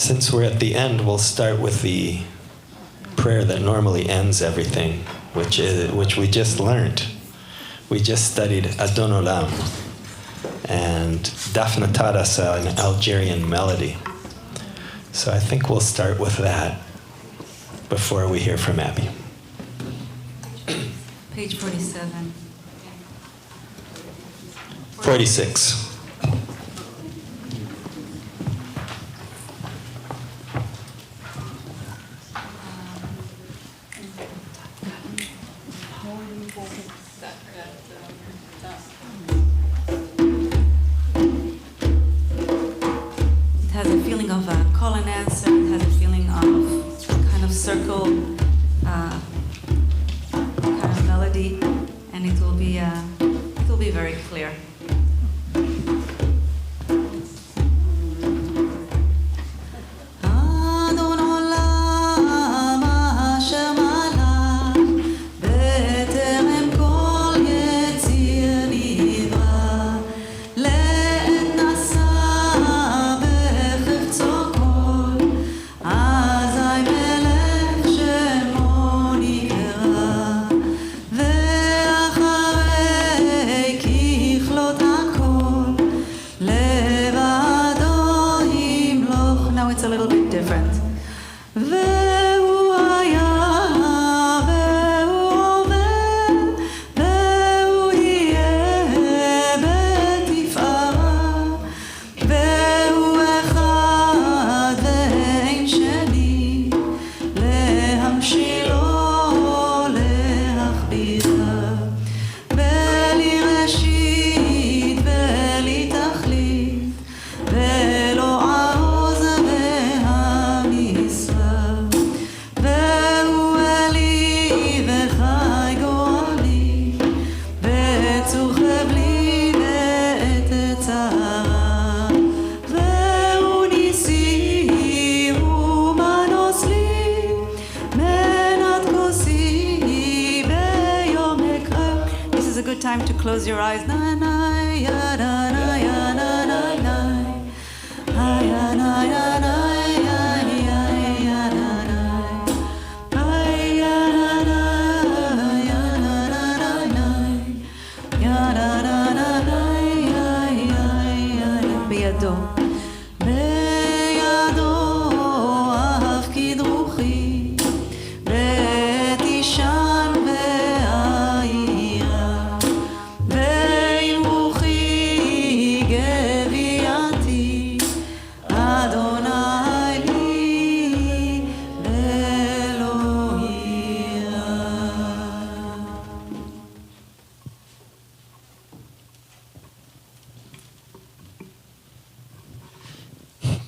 since we're at the end, we'll start with the prayer that normally ends everything, which we just learned. We just studied Adon Olam, and Daphne taught us an Algerian melody. So I think we'll start with that before we hear from Abby. Page 47. 46. It has a feeling of a call and answer. It has a feeling of kind of circle kind of melody, and it will be very clear. Time to close your eyes. Na na ya na na ya na na na. Ha ya na ya na ya ya ya na na. Ha ya na na ya na na na. Ya na na na na ya ya ya. Biyado. Biyado afkid ruchi. Betishan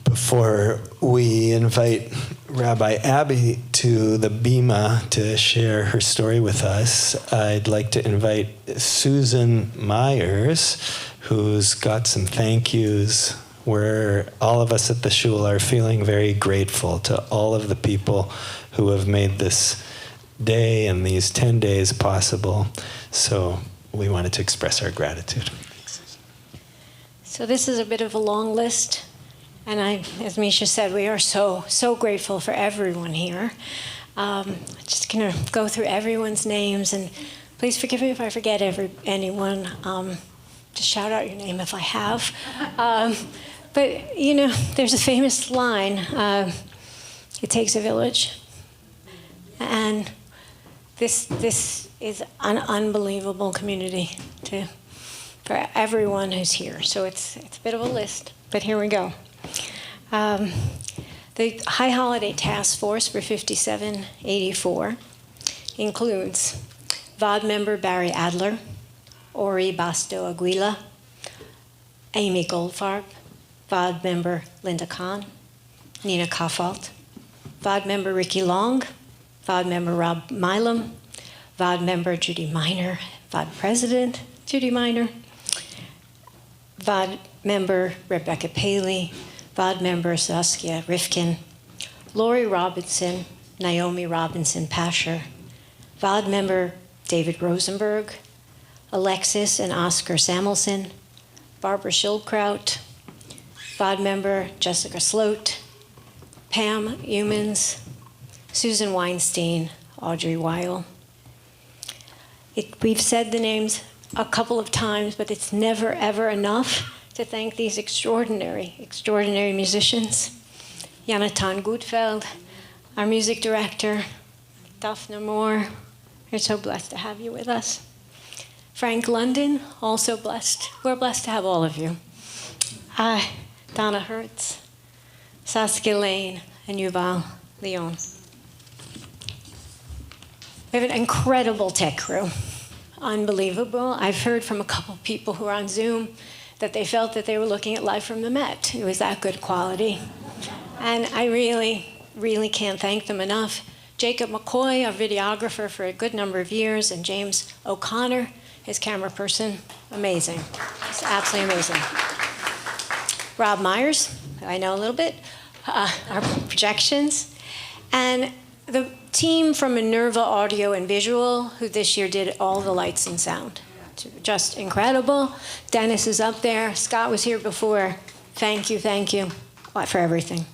Before we invite Rabbi Abby to the Bima to share her story with us, I'd like to invite Susan Myers, who's got some thank yous, where all of us at the shul are feeling very grateful to all of the people who have made this day and these 10 days possible. So we wanted to express our gratitude. So this is a bit of a long list. And as Misha said, we are so grateful for everyone here. Just going to go through everyone's names, and please forgive me if I forget anyone. Just shout out your name if I have. But, you know, there's a famous line, it takes a village. And this is an unbelievable community for everyone who's here. So it's a bit of a list, but here we go. The High Holiday Task Force for 5784 includes VOD member Barry Adler, Ori Basto Aguila, Amy Goldfarb, VOD member Linda Kahn, Nina Kaufalt, VOD member Ricky Long, VOD member Rob Milam, VOD member Judy Miner, VOD president Judy Miner, VOD member Rebecca Paley, VOD member Saskia Rifkin, Lori Robinson, Naomi Robinson Pasher, VOD member David Rosenberg, Alexis and Oscar Samuelson, Barbara Schildkraut, VOD member Jessica Sloat, Pam Humans, Susan Weinstein, Audrey Weil. We've said the names a couple of times, but it's never, ever enough to thank these extraordinary, extraordinary musicians. Jonathan Gutfeld, our music director, Daphne Moore, we're so blessed to have you with us. Frank London, also blessed. We're blessed to have all of you. Donna Hertz, Saskia Lane, and Yuval Leon. We have an incredible tech crew. Unbelievable. I've heard from a couple people who are on Zoom that they felt that they were looking at live from the Met. It was that good quality. And I really, really can't thank them enough. Jacob McCoy, our videographer for a good number of years, and James O'Connor, his camera person, amazing. It's absolutely amazing. Rob Myers, who I know a little bit, our projections, and the team from Minerva Audio and Visual, who this year did all the lights and sound. Just incredible. Dennis is up there. Scott was here before. Thank you for everything.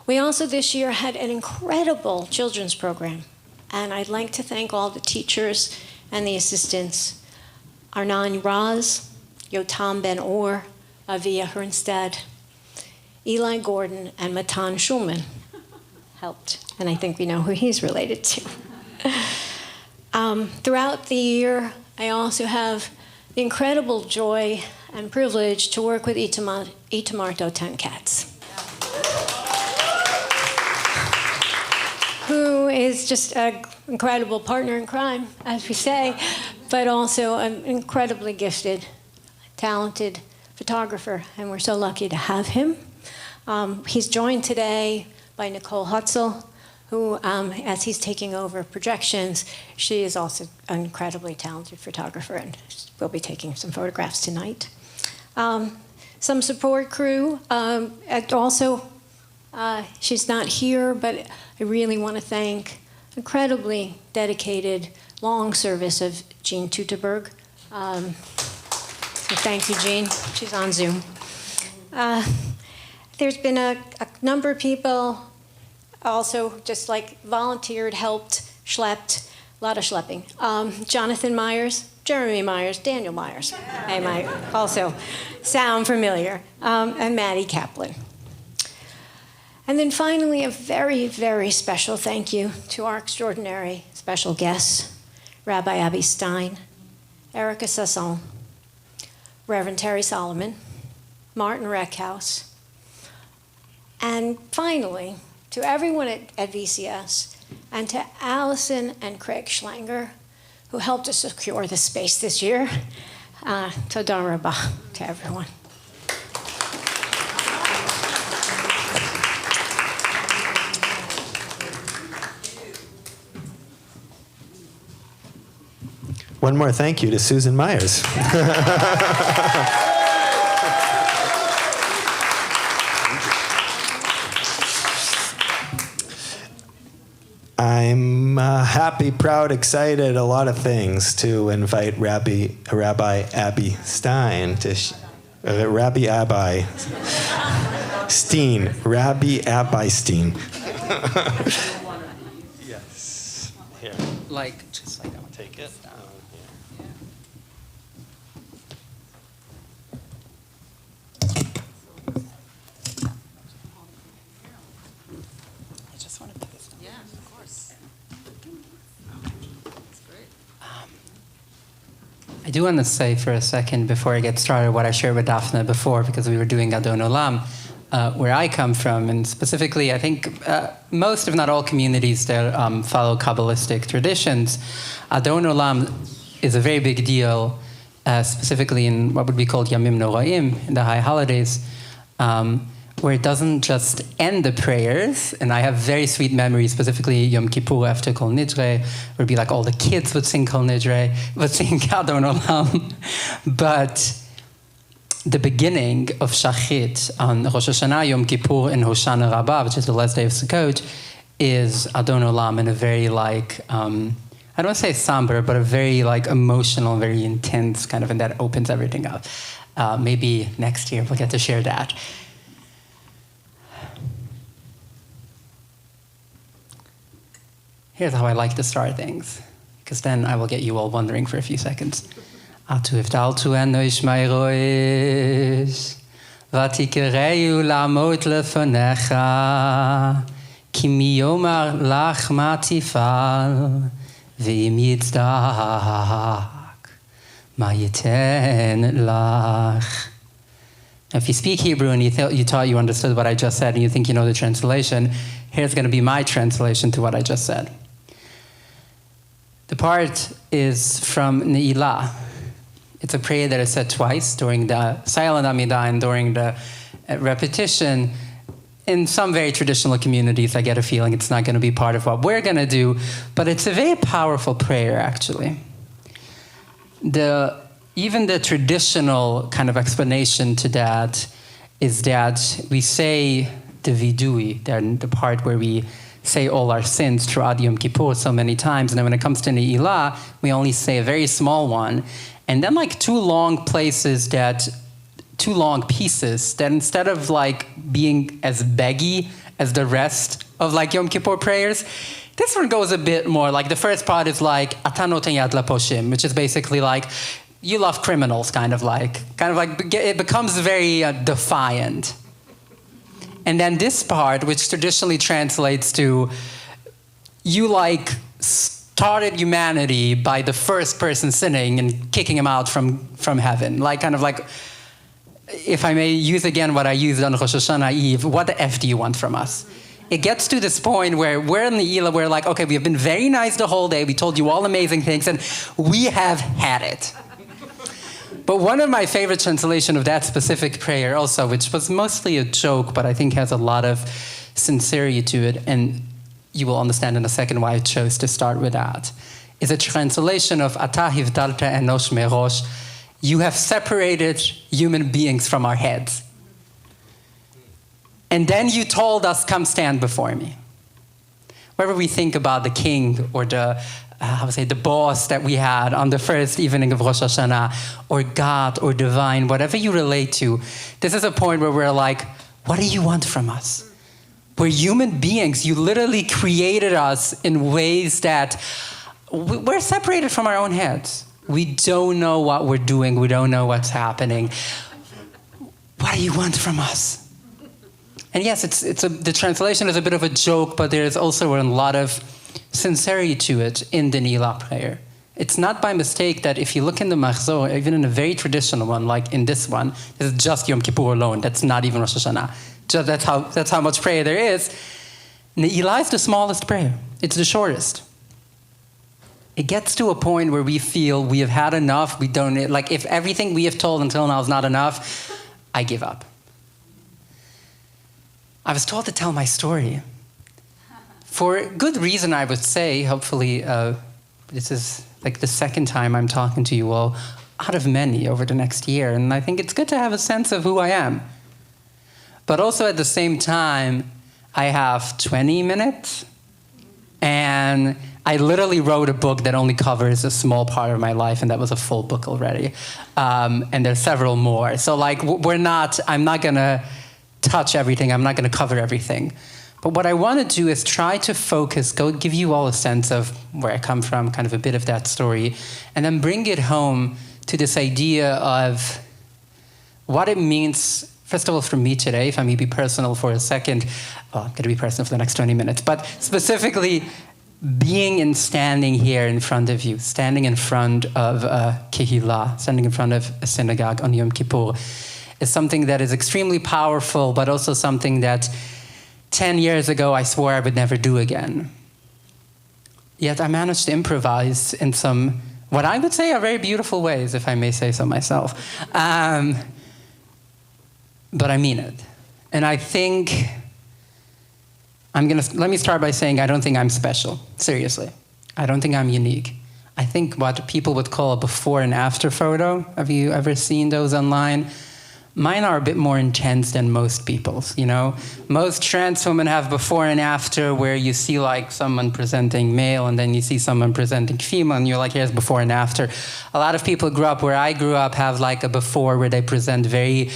We also this year had an incredible children's program, and I'd like to thank all the teachers and the assistants. Arnan Raz, Yotam Ben-Or, Avia Hernstead, Eli Gordon, and Matan Schulman helped, and I think we know who he's related to. Throughout the year, I also have the incredible joy and privilege to work with Itamar Dotan-Katz, who is just an incredible partner in crime, as we say, but also an incredibly gifted, talented photographer, and we're so lucky to have him. He's joined today by Nicole Hutzel, who, as he's taking over projections, she is also an incredibly talented photographer, and we'll be taking some photographs tonight. Some support crew, and also, she's not here, but I really want to thank incredibly dedicated, long service of Jean Teuteberg. So thank you, Jean. She's on Zoom. There's been a number of people also just like volunteered, helped, schlepped, a lot of schlepping. Jonathan Myers, Jeremy Myers, Daniel Myers. They might also sound familiar. And Maddie Kaplan. And then finally, a very, very special thank you to our extraordinary special guests, Rabbi Abby Stein, Erica Sasson, Reverend Terry Solomon, Martin Reckhouse, and finally, to everyone at VCS, and to Allison and Craig Schlanger, who helped us secure the space this year. Toda rabah to everyone. One more thank you to Susan Myers. I'm happy, proud, excited, a lot of things to invite Rabbi Abby Stein to Rabbi Abby Steen. Rabbi Abby Steen. Yes. Here. Just like that one. Take it. I just want to put this down. Yeah, of course. That's great. I do want to say for a second before I get started what I shared with Daphne before, because we were doing Adon Olam, where I come from, and specifically I think most, if not all, communities that follow Kabbalistic traditions. Adon Olam is a very big deal, specifically in what would be called Yamim Noraim, in the high holidays, where it doesn't just end the prayers, and I have very sweet memories, specifically Yom Kippur after Kol Nidre, where it'd be like all the kids would sing Kol Nidre, would sing Adon Olam, but the beginning of Shachrit on Rosh Hashanah, Yom Kippur, and Hoshana Rabbah, which is the last day of Sukkot, is Adon Olam in a very I don't want to say somber, but a very emotional, very intense kind of, and that opens everything up. Maybe next year we'll get to share that. Here's how I like to start things, because then I will get you all wondering for a few seconds. Atu iftaltu enoish meiroish, vatikereu lamot lefonecha, ki miyomar lach matifal, ve'im yitzdak, ma yiten lach. If you speak Hebrew and you thought you understood what I just said and you think you know the translation, here's going to be my translation to what I just said. The part is from Neilah. It's a prayer that is said twice during the silent Amidah and during the repetition. In some very traditional communities, I get a feeling it's not going to be part of what we're going to do, but it's a very powerful prayer, actually. Even the traditional kind of explanation to that is that we say the vidui, the part where we say all our sins throughout Yom Kippur so many times, and then when it comes to Neilah, we only say a very small one, and then like two long pieces that instead of like being as beggy as the rest of like Yom Kippur prayers, this one goes a bit more, like the first part is like Ata noten yad laposhim, which is basically like, you love criminals, kind of like it becomes very defiant. And then this part, which traditionally translates to, you like started humanity by the first person sinning and kicking him out from heaven. Like kind of like, if I may use again what I used on Rosh Hashanah Eve, what the F do you want from us? It gets to this point where we're in the Neilah, we're like, okay, we have been very nice the whole day, we told you all amazing things, and we have had it. But one of my favorite translations of that specific prayer also, which was mostly a joke, but I think has a lot of sincerity to it, and you will understand in a second why I chose to start with that, is a translation of Ata hivdalta enosh merosh. You have separated human beings from our heads. And then you told us, come stand before me. Wherever we think about the king or the boss that we had on the first evening of Rosh Hashanah, or God, or divine, whatever you relate to, this is a point where we're like, what do you want from us? We're human beings. You literally created us in ways that we're separated from our own heads. We don't know what we're doing. We don't know what's happening. What do you want from us? And yes, the translation is a bit of a joke, but there's also a lot of sincerity to it in the Neilah prayer. It's not by mistake that if you look in the Machzor, even in a very traditional one, like in this one, this is just Yom Kippur alone. That's not even Rosh Hashanah. That's how much prayer there is. Neilah is the smallest prayer. It's the shortest. It gets to a point where we feel we have had enough. We don't, like if everything we have told until now is not enough, I give up. I was told to tell my story. For good reason, I would say. Hopefully, this is like the second time I'm talking to you all out of many over the next year. And I think it's good to have a sense of who I am. But also at the same time, I have 20 minutes. And I literally wrote a book that only covers a small part of my life, and that was a full book already. And there's several more. So like, I'm not going to touch everything. I'm not going to cover everything. But what I want to do is try to focus, give you all a sense of where I come from, kind of a bit of that story, and then bring it home to this idea of what it means, first of all, for me today, if I may be personal for a second. Well, I'm going to be personal for the next 20 minutes, but specifically being and standing here in front of you, standing in front of a kehillah, standing in front of a synagogue on Yom Kippur, is something that is extremely powerful, but also something that 10 years ago I swore I would never do again. Yet I managed to improvise in some, what I would say are very beautiful ways, if I may say so myself. But I mean it. And I think, let me start by saying I don't think I'm special, seriously. I don't think I'm unique. I think what people would call a before and after photo, have you ever seen those online? Mine are a bit more intense than most people's, you know? Most trans women have before and after where you see like someone presenting male and then you see someone presenting female and you're like, here's before and after. A lot of people grew up where I grew up have like a before where they present very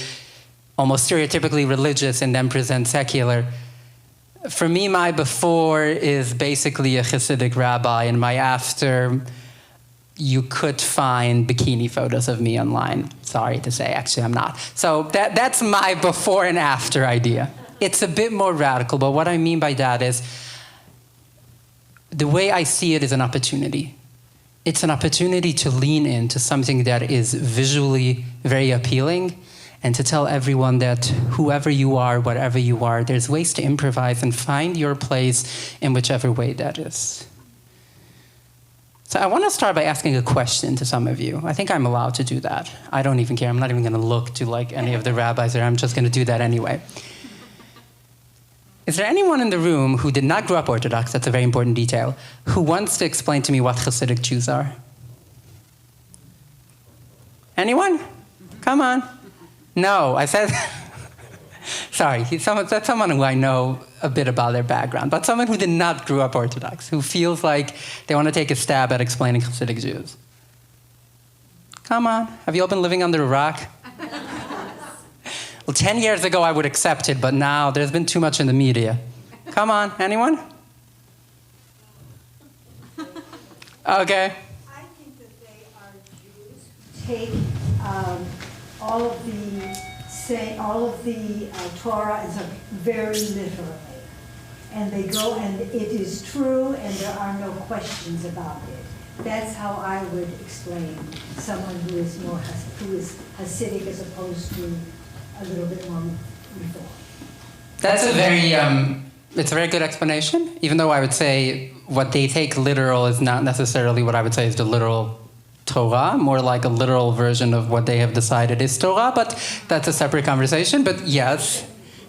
almost stereotypically religious and then present secular. For me, my before is basically a Hasidic rabbi, and my after, you could find bikini photos of me online. Sorry to say, actually I'm not. So that's my before and after idea. It's a bit more radical, but what I mean by that is, the way I see it is an opportunity. It's an opportunity to lean into something that is visually very appealing, and to tell everyone that whoever you are, whatever you are, there's ways to improvise and find your place in whichever way that is. So I want to start by asking a question to some of you. I think I'm allowed to do that. I don't even care. I'm not even going to look to like any of the rabbis there. I'm just going to do that anyway. Is there anyone in the room who did not grow up Orthodox, that's a very important detail, who wants to explain to me what Hasidic Jews are? Anyone? Come on. No, I said, sorry, that's someone who I know a bit about their background, but someone who did not grow up Orthodox, who feels like they want to take a stab at explaining Hasidic Jews. Come on, have you all been living under a rock? Well, 10 years ago I would accept it, but now there's been too much in the media. Come on, anyone? Okay. I think that they are Jews who take all of the Torah as a very literally, and they go and it is true and there are no questions about it. That's how I would explain someone who is Hasidic as opposed to a little bit more reform. That's a very good explanation, even though I would say what they take literal is not necessarily what I would say is the literal Torah, more like a literal version of what they have decided is Torah, but that's a separate conversation. But yes,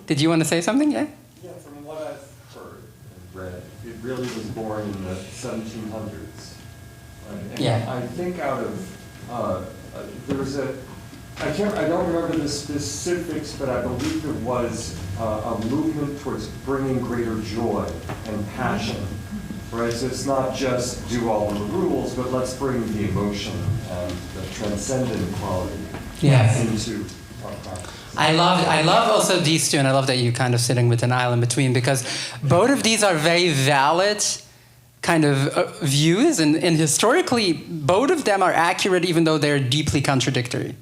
did you want to say something? Yeah? Yeah, from what I've heard and read, it really was born in the 1700s. Right? And Yeah. I think out of, there was I don't remember the specifics, but I believe it was a movement towards bringing greater joy and passion. Right, so it's not just do all the rules, but let's bring the emotion and the transcendent quality into our practice. I love also these two, and I love that you're kind of sitting with Neilah in between, because both of these are very valid kind of views, and historically, both of them are accurate, even though they're deeply contradictory.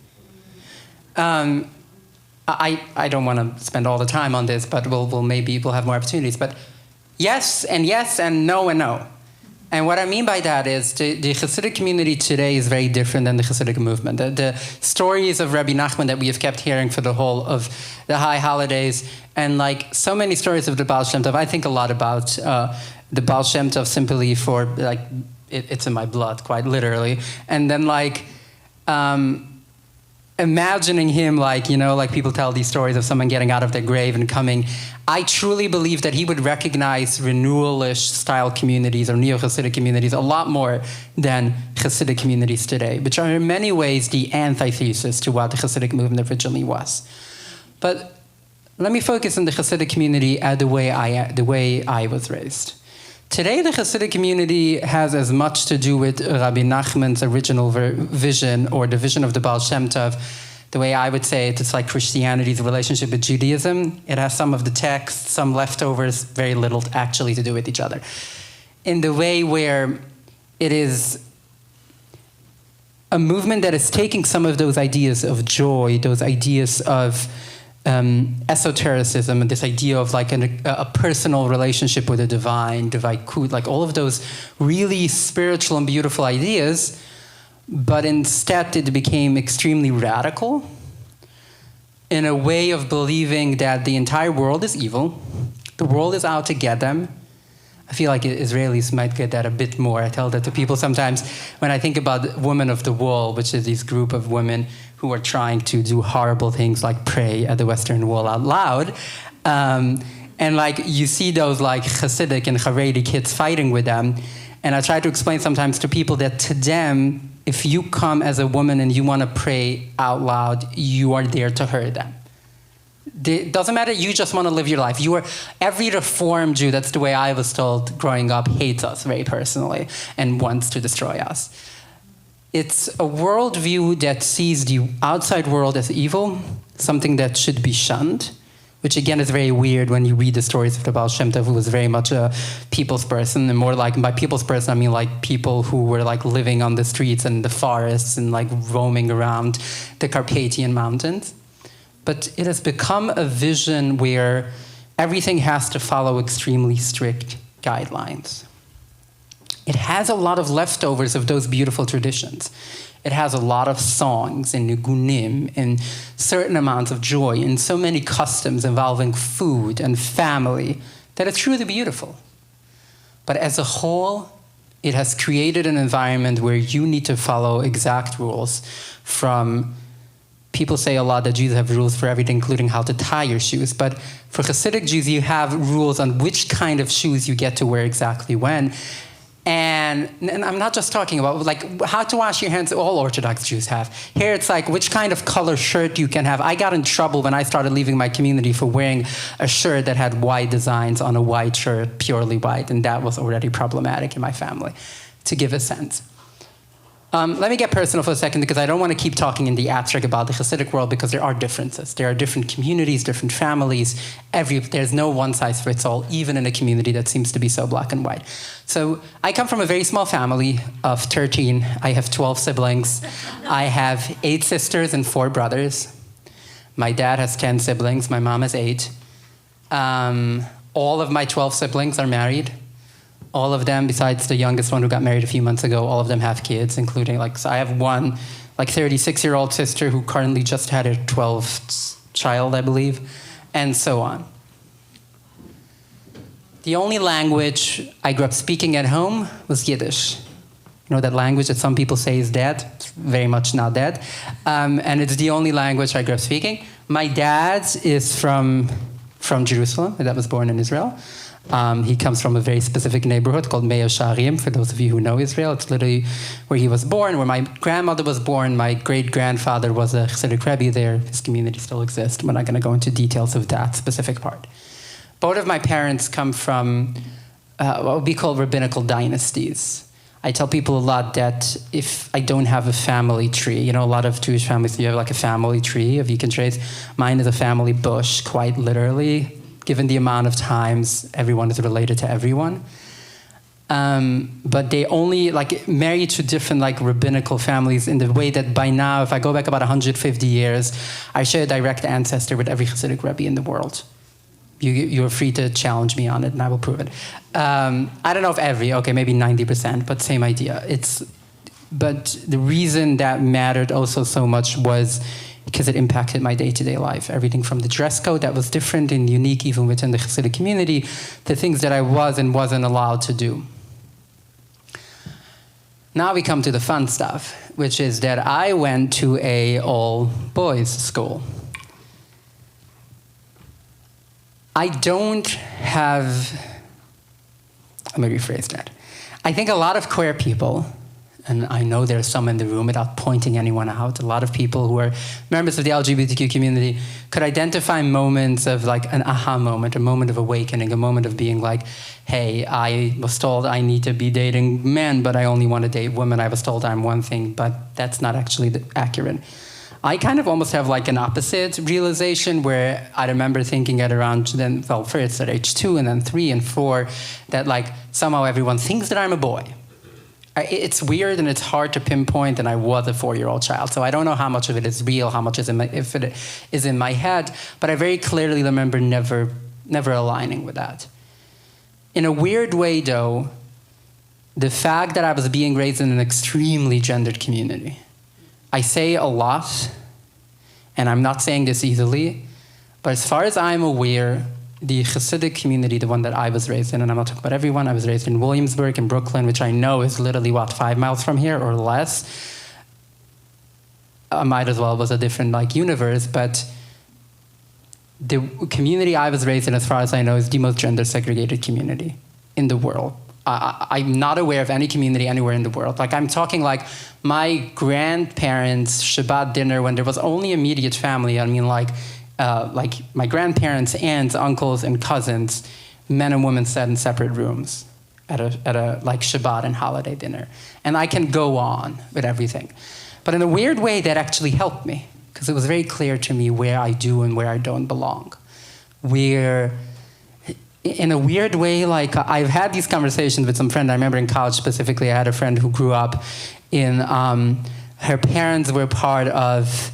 I don't want to spend all the time on this, but we'll have more opportunities. But yes and no and no. And what I mean by that is the Hasidic community today is very different than the Hasidic movement. The stories of Rabbi Nachman that we have kept hearing for the whole of the high holidays, and like so many stories of the Baal Shem Tov, I think a lot about the Baal Shem Tov simply for like it's in my blood, quite literally. And then like imagining him like, you know, like people tell these stories of someone getting out of their grave and coming. I truly believe that he would recognize renewalish style communities or neo-Hasidic communities a lot more than Hasidic communities today, which are in many ways the antithesis to what the Hasidic movement originally was. But let me focus on the Hasidic community the way I was raised. Today, the Hasidic community has as much to do with Rabbi Nachman's original vision, or the vision of the Baal Shem Tov. The way I would say it, it's like Christianity's relationship with Judaism. It has some of the text, some leftovers, very little actually to do with each other. In the way where it is a movement that is taking some of those ideas of joy, those ideas of esotericism, and this idea of like a personal relationship with the divine, like all of those really spiritual and beautiful ideas, but instead it became extremely radical in a way of believing that the entire world is evil, the world is out to get them. I feel like Israelis might get that a bit more. I tell that to people sometimes when I think about Women of the Wall, which is this group of women who are trying to do horrible things like pray at the Western Wall out loud. And like you see those like Hasidic and Haredi kids fighting with them. And I try to explain sometimes to people that to them, if you come as a woman and you want to pray out loud, you are there to hurt them. It doesn't matter, you just want to live your life. Every Reform Jew, that's the way I was told growing up, hates us very personally and wants to destroy us. It's a worldview that sees the outside world as evil, something that should be shunned, which again is very weird when you read the stories of the Baal Shem Tov, who was very much a people's person, and more like, by people's person, I mean like people who were like living on the streets and the forests and like roaming around the Carpathian Mountains. But it has become a vision where everything has to follow extremely strict guidelines. It has a lot of leftovers of those beautiful traditions. It has a lot of songs and nigunim and certain amounts of joy and so many customs involving food and family that it's truly beautiful. But as a whole, it has created an environment where you need to follow exact rules. From, people say a lot that Jews have rules for everything, including how to tie your shoes. But for Hasidic Jews, you have rules on which kind of shoes you get to wear exactly when. And I'm not just talking about like how to wash your hands, all Orthodox Jews have. Here it's like which kind of color shirt you can have. I got in trouble when I started leaving my community for wearing a shirt that had white designs on a white shirt, purely white, and that was already problematic in my family, to give a sense. Let me get personal for a second, because I don't want to keep talking in the abstract about the Hasidic world, because there are differences. There are different communities, different families. There's no one size fits all, even in a community that seems to be so black and white. So I come from a very small family of 13. I have 12 siblings. I have 8 sisters and 4 brothers. My dad has 10 siblings. My mom has 8. All of my 12 siblings are married. All of them, besides the youngest one who got married a few months ago, all of them have kids, including, like, so I have one, like, 36-year-old sister who currently just had her 12th child, I believe, and so on. The only language I grew up speaking at home was Yiddish. You know, that language that some people say is dead? It's very much not dead. And it's the only language I grew up speaking. My dad is from Jerusalem. My dad was born in Israel. He comes from a very specific neighborhood called Mea Sharim, for those of you who know Israel. It's literally where he was born, where my grandmother was born. My great-grandfather was a Hasidic Rebbe there. His community still exists. We're not going to go into details of that specific part. Both of my parents come from what would be called rabbinical dynasties. I tell people a lot that if I don't have a family tree, you know, a lot of Jewish families, you have like a family tree of you can trace. Mine is a family bush, quite literally. Given the amount of times everyone is related to everyone. But they only like marry to different like rabbinical families in the way that by now, if I go back about 150 years, I share a direct ancestor with every Hasidic Rebbe in the world. You're free to challenge me on it and I will prove it. I don't know if every, okay, maybe 90%, but same idea. But the reason that mattered also so much was because it impacted my day-to-day life. Everything from the dress code that was different and unique even within the Hasidic community, the things that I was and wasn't allowed to do. Now we come to the fun stuff, which is that I went to a all-boys school. I don't have, let me rephrase that. I think a lot of queer people, and I know there's some in the room without pointing anyone out, a lot of people who are members of the LGBTQ community could identify moments of like an aha moment, a moment of awakening, a moment of being like, hey, I was told I need to be dating men, but I only want to date women. I was told I'm one thing, but that's not actually accurate. I kind of almost have like an opposite realization where I remember thinking at around then, well, first at age 2 and then 3 and 4, that like somehow everyone thinks that I'm a boy. It's weird and it's hard to pinpoint, and I was a 4-year-old child, so I don't know how much of it is real, how much is if it is in my head, but I very clearly remember never aligning with that. In a weird way, though, the fact that I was being raised in an extremely gendered community, I say a lot, and I'm not saying this easily, but as far as I'm aware, the Hasidic community, the one that I was raised in, and I'm not talking about everyone, I was raised in Williamsburg, in Brooklyn, which I know is literally, 5 miles from here or less. I might as well was a different like universe, but the community I was raised in, as far as I know, is the most gender segregated community in the world. I'm not aware of any community anywhere in the world. Like I'm talking like my grandparents' Shabbat dinner when there was only immediate family. I mean like my grandparents, aunts, uncles, and cousins, men and women sat in separate rooms at a like Shabbat and holiday dinner. And I can go on with everything. But in a weird way, that actually helped me because it was very clear to me where I do and where I don't belong. where in a weird way, like I've had these conversations with some friends. I remember in college specifically, I had a friend who grew up in, her parents were part of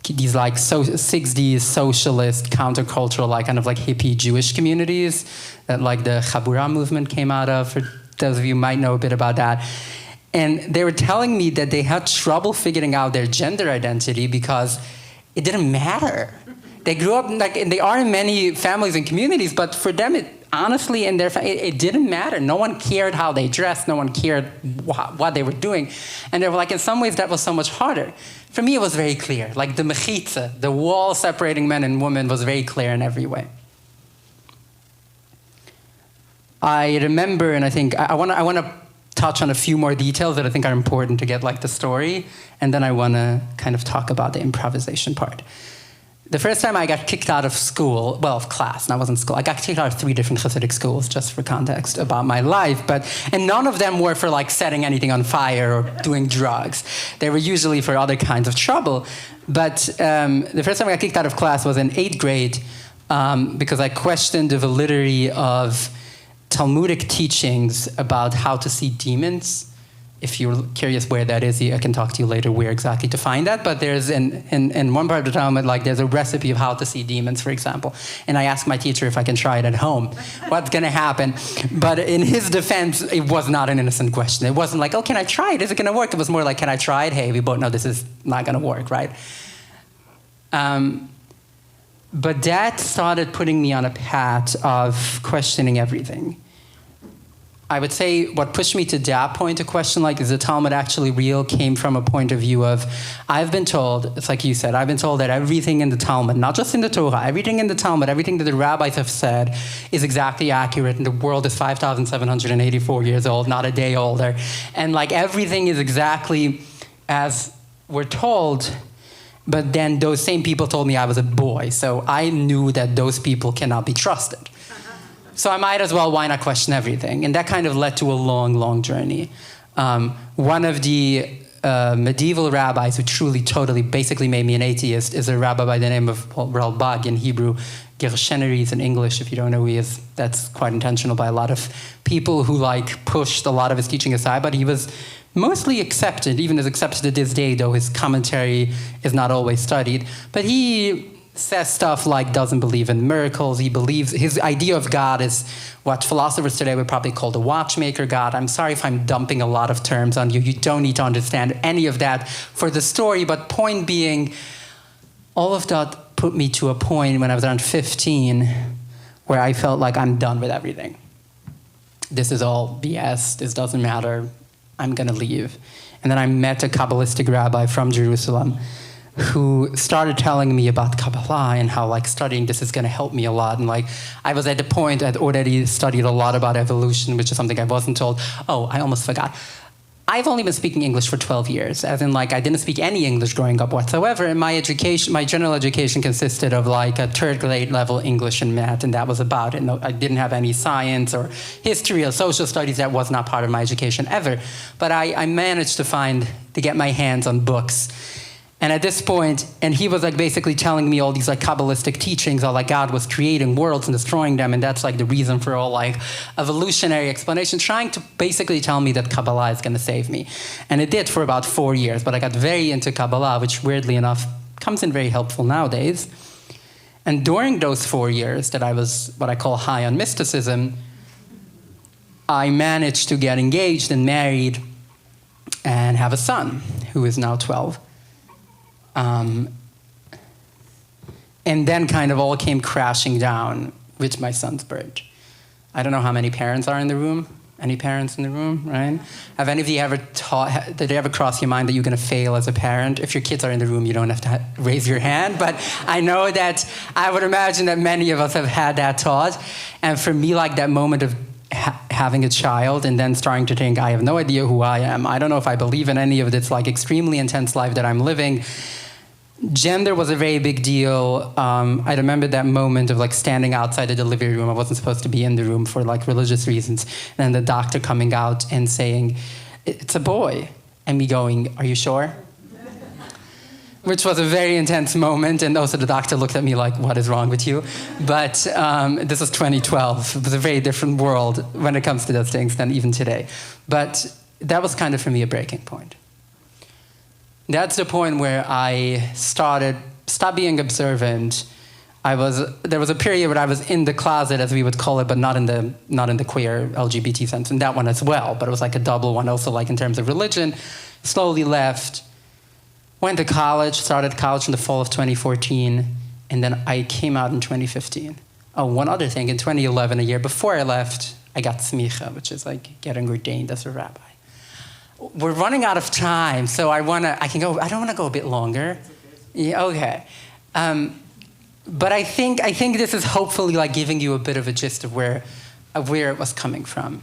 these like 60s socialist, countercultural, like kind of like hippie Jewish communities that like the Chabura movement came out of. For those of you who might know a bit about that. And they were telling me that they had trouble figuring out their gender identity because it didn't matter. They grew up, like, and they are in many families and communities, but for them, honestly, in their it didn't matter. No one cared how they dressed. No one cared what they were doing. And they were like, in some ways, that was so much harder. For me, it was very clear. Like the mechitza, the wall separating men and women, was very clear in every way. I remember, and I think I want to touch on a few more details that I think are important to get like the story, and then I want to kind of talk about the improvisation part. The first time I got kicked out of school, well, of class, and I wasn't school. I got kicked out of 3 different Hasidic schools, just for context about my life. And none of them were for like setting anything on fire or doing drugs. They were usually for other kinds of trouble. But the first time I got kicked out of class was in 8th grade because I questioned the validity of Talmudic teachings about how to see demons. If you're curious where that is, I can talk to you later where exactly to find that. But there's in one part of the Talmud, like there's a recipe of how to see demons, for example. And I asked my teacher if I can try it at home. What's going to happen? But in his defense, it was not an innocent question. It wasn't like, oh, can I try it? Is it going to work? It was more like, can I try it? Hey, we both know this is not going to work, right? But that started putting me on a path of questioning everything. I would say what pushed me to that point to question, like, is the Talmud actually real, came from a point of view of, I've been told, it's like you said, I've been told that everything in the Talmud, not just in the Torah, everything in the Talmud, everything that the rabbis have said is exactly accurate, and the world is 5,784 years old, not a day older. And like everything is exactly as we're told, but then those same people told me I was a boy, so I knew that those people cannot be trusted. So I might as well, why not question everything? And that kind of led to a long, long journey. One of the medieval rabbis who truly, totally, basically made me an atheist is a rabbi by the name of Ralbag in Hebrew. Gersheneries in English, if you don't know who he is. That's quite intentional by a lot of people who like pushed a lot of his teaching aside, but he was mostly accepted, even as accepted to this day, though his commentary is not always studied. But he says stuff like doesn't believe in miracles. He believes his idea of God is what philosophers today would probably call the watchmaker God. I'm sorry if I'm dumping a lot of terms on you. You don't need to understand any of that for the story. But point being, all of that put me to a point when I was around 15 where I felt like I'm done with everything. This is all BS. This doesn't matter. I'm going to leave. And then I met a Kabbalistic rabbi from Jerusalem who started telling me about Kabbalah and how like studying this is going to help me a lot. And like I was at the point I'd already studied a lot about evolution, which is something I wasn't told. Oh, I almost forgot. I've only been speaking English for 12 years, as in like I didn't speak any English growing up whatsoever. And my education, my general education consisted of like a 3rd grade level English and math, and that was about it. No, I didn't have any science or history or social studies. That was not part of my education ever. But I managed to get my hands on books. And at this point, and he was like basically telling me all these like Kabbalistic teachings, how like God was creating worlds and destroying them, and that's like the reason for all like evolutionary explanation, trying to basically tell me that Kabbalah is going to save me. And it did for about 4 years, but I got very into Kabbalah, which weirdly enough comes in very helpful nowadays. And during those 4 years that I was what I call high on mysticism, I managed to get engaged and married and have a son who is now 12. And then kind of all came crashing down with my son's birth. I don't know how many parents are in the room. Any parents in the room, right? Have any of you ever did it ever cross your mind that you're going to fail as a parent? If your kids are in the room, you don't have to raise your hand. But I know that I would imagine that many of us have had that thought. And for me, like that moment of having a child and then starting to think, I have no idea who I am. I don't know if I believe in any of this like extremely intense life that I'm living. Gender was a very big deal. I remember that moment of like standing outside the delivery room. I wasn't supposed to be in the room for like religious reasons. And then the doctor coming out and saying, it's a boy. And me going, are you sure? which was a very intense moment. And also the doctor looked at me like, what is wrong with you? But this was 2012. It was a very different world when it comes to those things than even today. But that was kind of, for me, a breaking point. That's the point where I stopped being observant. There was a period where I was in the closet, as we would call it, but not in the queer LGBT sense, and that one as well. But it was like a double one, also like in terms of religion. Slowly left, went to college, started college in the fall of 2014, and then I came out in 2015. Oh, one other thing, in 2011, a year before I left, I got smicha, which is like getting ordained as a rabbi. We're running out of time, so I don't want to go a bit longer. Yeah, okay. But I think this is hopefully like giving you a bit of a gist of where it was coming from.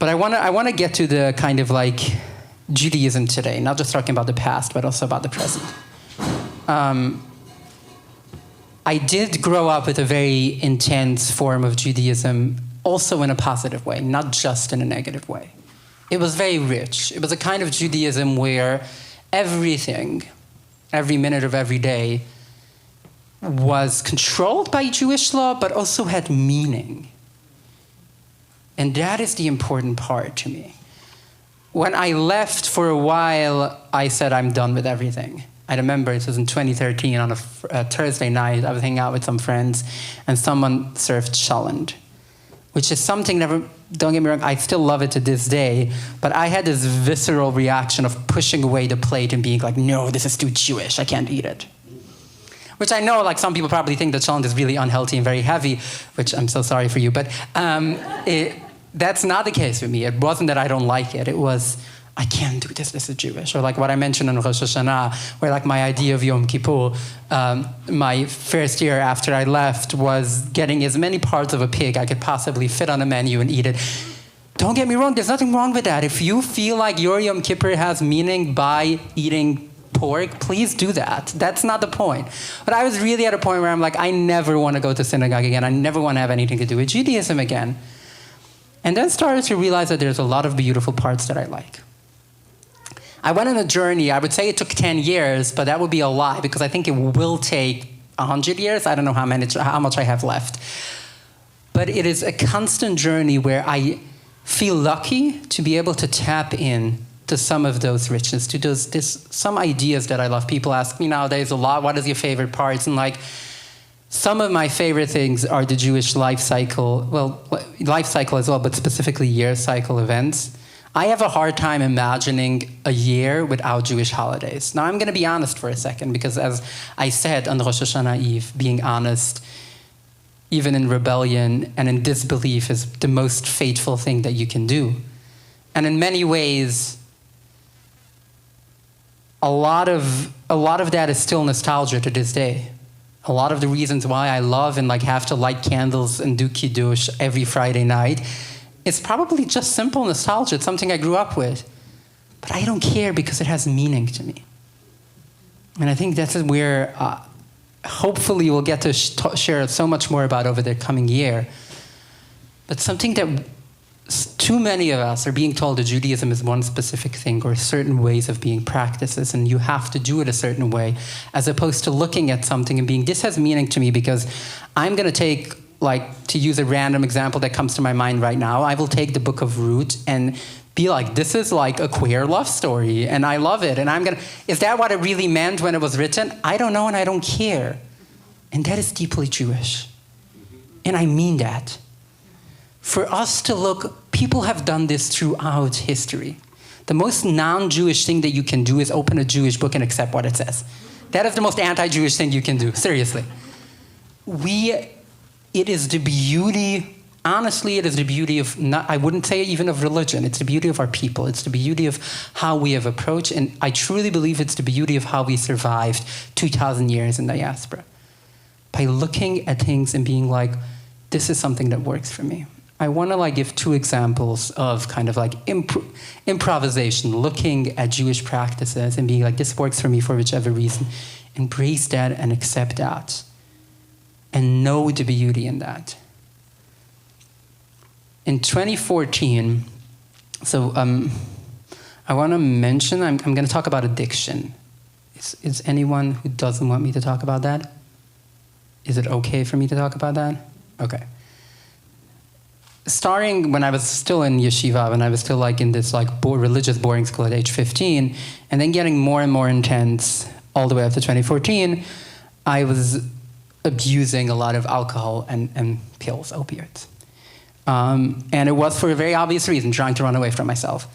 But I want to get to the kind of like Judaism today, not just talking about the past, but also about the present. I did grow up with a very intense form of Judaism, also in a positive way, not just in a negative way. It was very rich. It was a kind of Judaism where everything, every minute of every day, was controlled by Jewish law, but also had meaning. And that is the important part to me. When I left for a while, I said, I'm done with everything. I remember it was in 2013 on a Thursday night. I was hanging out with some friends, and someone served chalent, which is something don't get me wrong, I still love it to this day, but I had this visceral reaction of pushing away the plate and being like, no, this is too Jewish, I can't eat it. Which I know, like, some people probably think that chalent is really unhealthy and very heavy, which I'm so sorry for you, but that's not the case with me. It wasn't that I don't like it. It was, I can't do this is Jewish. Or like what I mentioned in Rosh Hashanah, where like my idea of Yom Kippur, my first year after I left was getting as many parts of a pig I could possibly fit on a menu and eat it. Don't get me wrong, there's nothing wrong with that. If you feel like your Yom Kippur has meaning by eating pork, please do that. That's not the point. But I was really at a point where I'm like, I never want to go to synagogue again. I never want to have anything to do with Judaism again. And then started to realize that there's a lot of beautiful parts that I like. I went on a journey. I would say it took 10 years, but that would be a lie because I think it will take 100 years. I don't know how much I have left. But it is a constant journey where I feel lucky to be able to tap in to some of those richness, to some ideas that I love. People ask me nowadays a lot, what is your favorite parts? And like, some of my favorite things are the Jewish life cycle, well, life cycle as well, but specifically year cycle events. I have a hard time imagining a year without Jewish holidays. Now, I'm going to be honest for a second, because as I said on Rosh Hashanah Eve, being honest, even in rebellion and in disbelief, is the most faithful thing that you can do. And in many ways, a lot of that is still nostalgia to this day. A lot of the reasons why I love and like have to light candles and do kiddush every Friday night, it's probably just simple nostalgia. It's something I grew up with. But I don't care because it has meaning to me. And I think that's where hopefully we'll get to share so much more about over the coming year. But something that too many of us are being told that Judaism is one specific thing or certain ways of being practices, and you have to do it a certain way, as opposed to looking at something and being, this has meaning to me because I'm going to take, like, to use a random example that comes to my mind right now, I will take the book of Ruth and be like, this is like a queer love story, and I love it, and is that what it really meant when it was written? I don't know, and I don't care. And that is deeply Jewish. And I mean that. For us to look, people have done this throughout history. The most non-Jewish thing that you can do is open a Jewish book and accept what it says. That is the most anti-Jewish thing you can do, seriously. It is the beauty, honestly, it is the beauty of, I wouldn't say even of religion, it's the beauty of our people. It's the beauty of how we have approached, and I truly believe it's the beauty of how we survived 2,000 years in diaspora. By looking at things and being like, this is something that works for me. I want to like give two examples of kind of like improvisation, looking at Jewish practices and being like, this works for me for whichever reason. Embrace that and accept that. And know the beauty in that. In 2014, so I want to mention, I'm going to talk about addiction. Is anyone who doesn't want me to talk about that? Is it okay for me to talk about that? Okay. Starting when I was still in yeshiva, when I was still like in this like religious boarding school at age 15, and then getting more and more intense all the way up to 2014, I was abusing a lot of alcohol and pills, opiates. And it was for a very obvious reason, trying to run away from myself.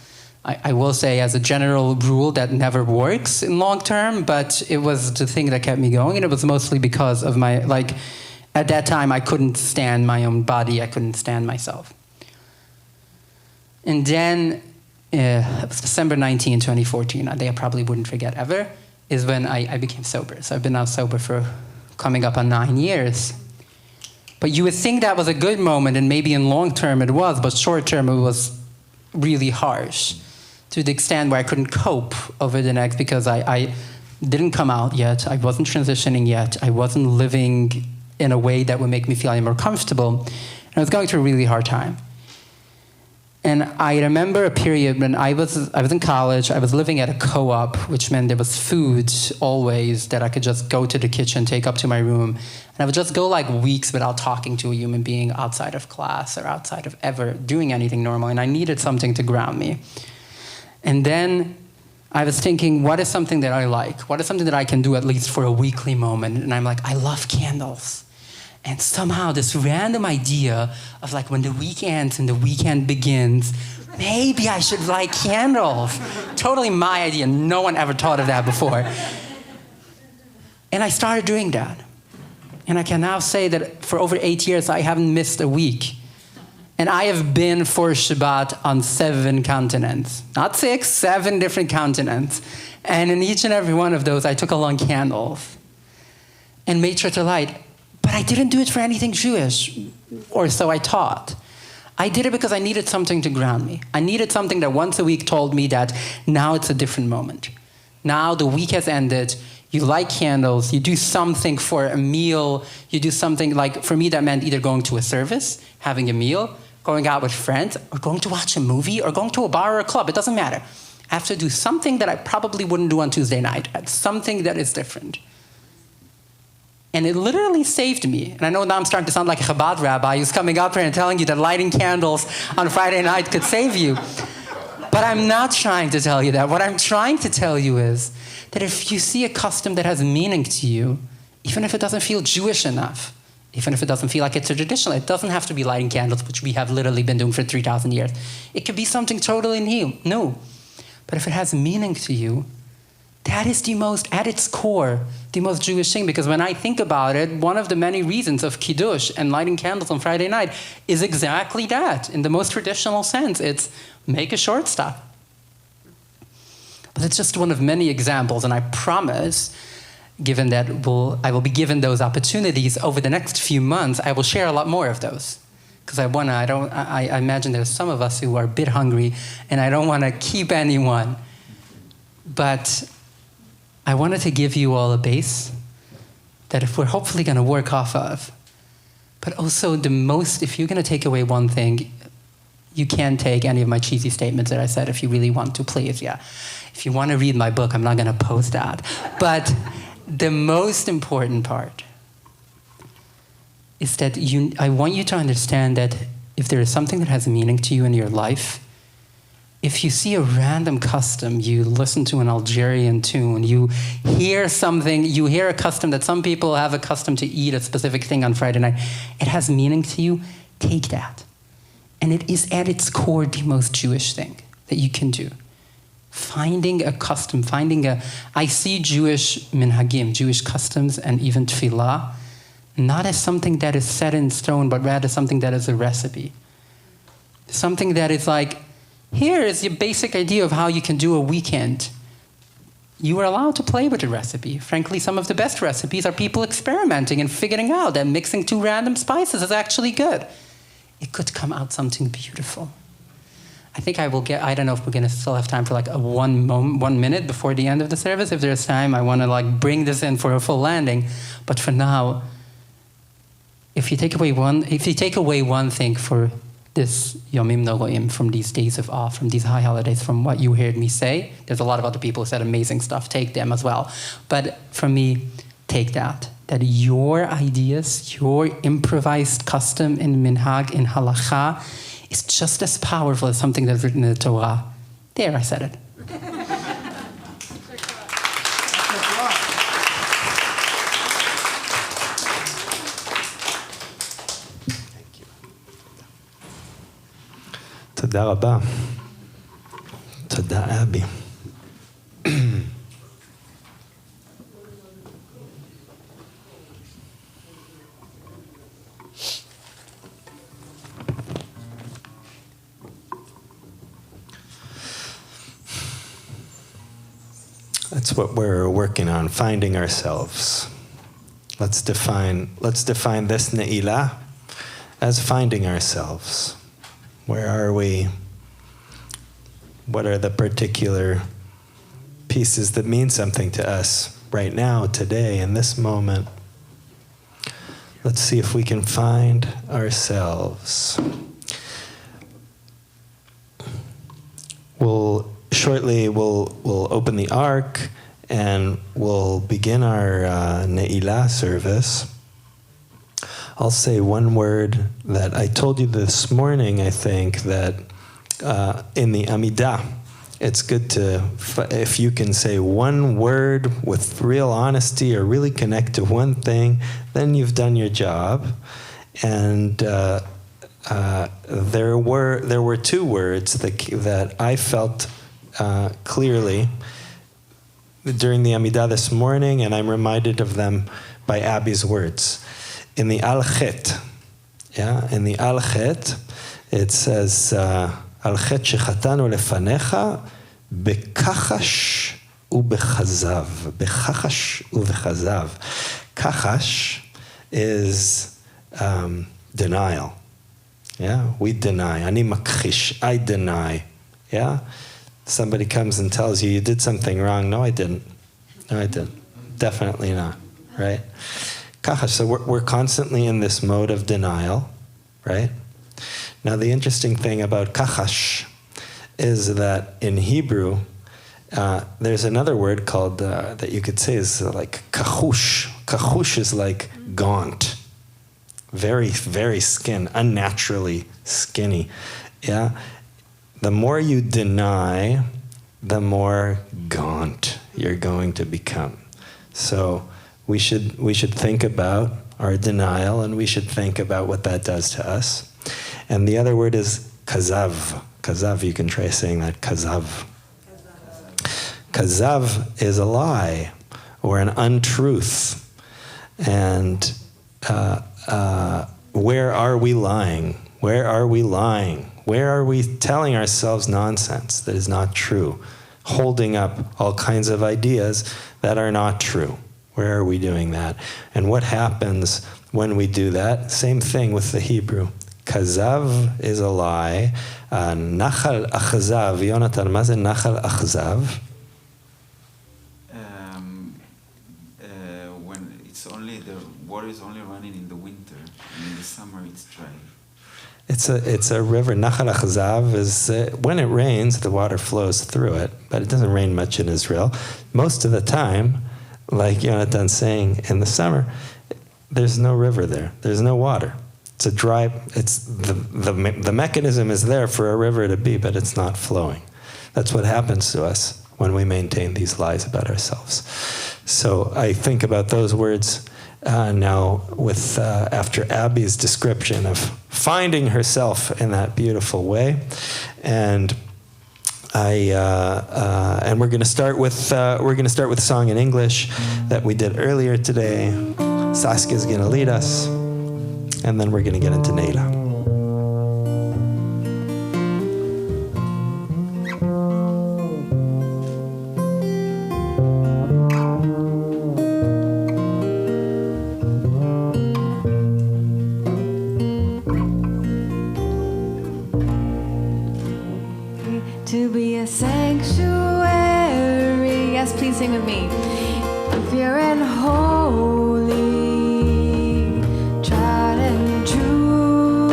I will say as a general rule that never works in long term, but it was the thing that kept me going, and it was mostly because of my, like, at that time I couldn't stand my own body, I couldn't stand myself. And then, it was December 19, 2014, a day I probably wouldn't forget ever, is when I became sober. So I've been now sober for coming up on 9 years. But you would think that was a good moment, and maybe in long term it was, but short term it was really harsh, to the extent where I couldn't cope over the next, because I didn't come out yet, I wasn't transitioning yet, I wasn't living in a way that would make me feel any more comfortable, and I was going through a really hard time. And I remember a period when I was in college, I was living at a co-op, which meant there was food always that I could just go to the kitchen, take up to my room, and I would just go like weeks without talking to a human being outside of class or outside of ever doing anything normal, and I needed something to ground me. And then I was thinking, what is something that I like? What is something that I can do at least for a weekly moment? And I'm like, I love candles. And somehow this random idea of like when the week ends and the weekend begins, maybe I should light candles. Totally my idea. No one ever thought of that before. And I started doing that. And I can now say that for over 8 years, I haven't missed a week. And I have been for Shabbat on 7 continents. Not 6, 7 different continents. And in each and every one of those, I took along candles and made sure to light. But I didn't do it for anything Jewish, or so I thought. I did it because I needed something to ground me. I needed something that once a week told me that now it's a different moment. Now the week has ended, you light candles, you do something for a meal, you do something like, for me that meant either going to a service, having a meal, going out with friends, or going to watch a movie, or going to a bar or a club, it doesn't matter. I have to do something that I probably wouldn't do on Tuesday night, something that is different. And it literally saved me. And I know now I'm starting to sound like a Chabad rabbi who's coming up here and telling you that lighting candles on Friday night could save you. But I'm not trying to tell you that. What I'm trying to tell you is that if you see a custom that has meaning to you, even if it doesn't feel Jewish enough, even if it doesn't feel like it's a traditional, it doesn't have to be lighting candles, which we have literally been doing for 3,000 years. It could be something totally new. But if it has meaning to you, that is the most, at its core, the most Jewish thing. Because when I think about it, one of the many reasons of Kiddush and lighting candles on Friday night is exactly that. In the most traditional sense, it's make a short stop. But it's just one of many examples, and I promise, given that I will be given those opportunities over the next few months, I will share a lot more of those. Because I imagine there's some of us who are a bit hungry, and I don't want to keep anyone. But I wanted to give you all a base that if we're hopefully going to work off of, but also if you're going to take away one thing, you can take any of my cheesy statements that I said if you really want to, please, yeah. If you want to read my book, I'm not going to post that. But the most important part is that I want you to understand that if there is something that has meaning to you in your life, if you see a random custom, you listen to an Algerian tune, you hear a custom that some people have a custom to eat a specific thing on Friday night, it has meaning to you, take that. And it is at its core the most Jewish thing that you can do. Finding a custom, I see Jewish minhagim, Jewish customs, and even tefillah, not as something that is set in stone, but rather something that is a recipe. Something that is like, here is your basic idea of how you can do a weekend. You are allowed to play with the recipe. Frankly, some of the best recipes are people experimenting and figuring out that mixing 2 random spices is actually good. It could come out something beautiful. I think I don't know if we're going to still have time for like 1 minute before the end of the service. If there's time, I want to like bring this in for a full landing. But for now, if you take away one thing for this Yomim Nogoim, from these days of awe, from these high holidays, from what you heard me say. There's a lot of other people who said amazing stuff. Take them as well. But from me, take that your ideas, your improvised custom in minhag, in halacha, is just as powerful as something that's written in the Torah. There, I said it. תודה רבה. תודה, אבי. That's what we're working on, finding ourselves. Let's define this Neilah as finding ourselves. Where are we? What are the particular pieces that mean something to us right now, today, in this moment? Let's see if we can find ourselves. Shortly we'll open the Ark and we'll begin our Neilah service. I'll say one word that I told you this morning, I think, that in the Amidah, it's good if you can say one word with real honesty or really connect to one thing, then you've done your job. And there were two words that I felt clearly during the Amidah this morning, and I'm reminded of them by Abby's words. In the Al-Chet, in the Al-Chet, it says, Al-Chet shechatanu lefanecha bekachash ubechazav. Bekachash ubechazav. Kachash is denial. Yeah, we deny. Ani makchish, I deny. Yeah? Somebody comes and tells you did something wrong. No, I didn't. No, I didn't. Definitely not. Right? Kachash. So we're constantly in this mode of denial, right? Now, the interesting thing about kachash is that in Hebrew, there's another word called, that you could say is like kachush. Kachush is like gaunt. Very, very unnaturally skinny. Yeah? The more you deny, the more gaunt you're going to become. So we should think about our denial, and we should think about what that does to us. And the other word is kazav. Kazav, you can try saying that, kazav. Kazav is a lie or an untruth. And where are we lying? Where are we lying? Where are we telling ourselves nonsense that is not true? Holding up all kinds of ideas that are not true. Where are we doing that? And what happens when we do that? Same thing with the Hebrew. Kazav is a lie. Nachal achzav. Yonatan, ma ze nachal achzav? When it's only, the water is only running in the winter, and in the summer it's dry. It's a river. Nachal achzav is, when it rains, the water flows through it, but it doesn't rain much in Israel. Most of the time, like Yonatan saying, in the summer, there's no river there. There's no water. It's a dry, the mechanism is there for a river to be, but it's not flowing. That's what happens to us when we maintain these lies about ourselves. So I think about those words now with after Abby's description of finding herself in that beautiful way, and and we're going to start with a song in English that we did earlier today. Saskia's going to lead us, and then we're going to get into Neilah. To be a sanctuary. Yes, please sing with me. Pure and holy, tried and true.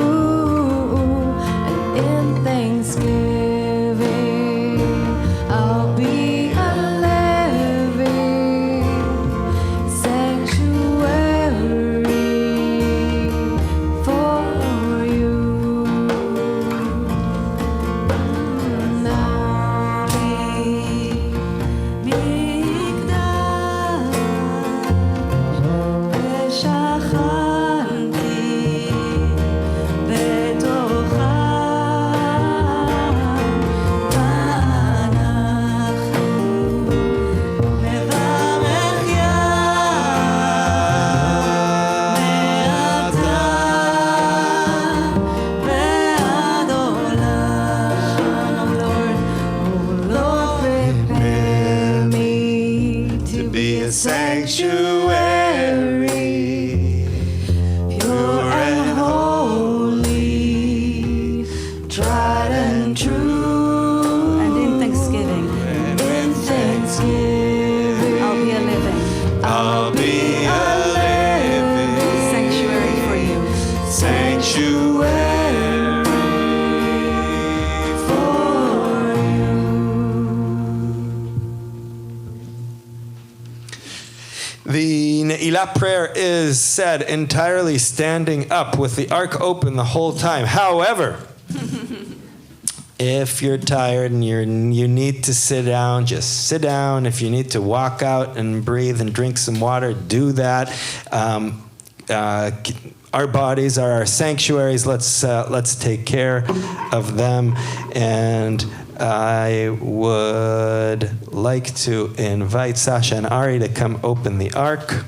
Neilah prayer is said entirely standing up with the ark open the whole time. However, if you're tired and you need to sit down, just sit down. If you need to walk out and breathe and drink some water, do that. Our bodies are our sanctuaries. Let's take care of them. And I would like to invite Sasha and Ari to come open the ark.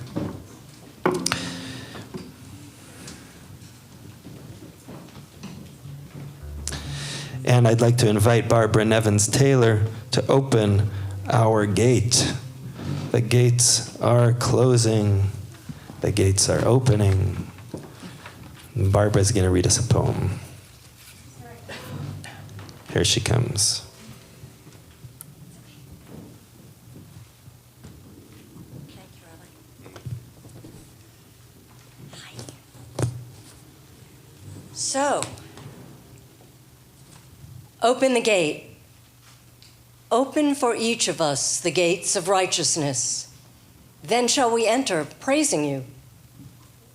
And I'd like to invite Barbara Nevins Taylor to open our gate. The gates are closing. The gates are opening. Barbara's going to read us a poem. Here she comes. Thank you, Rabbi. Hi. So, open the gate. Open for each of us the gates of righteousness. Then shall we enter, praising you.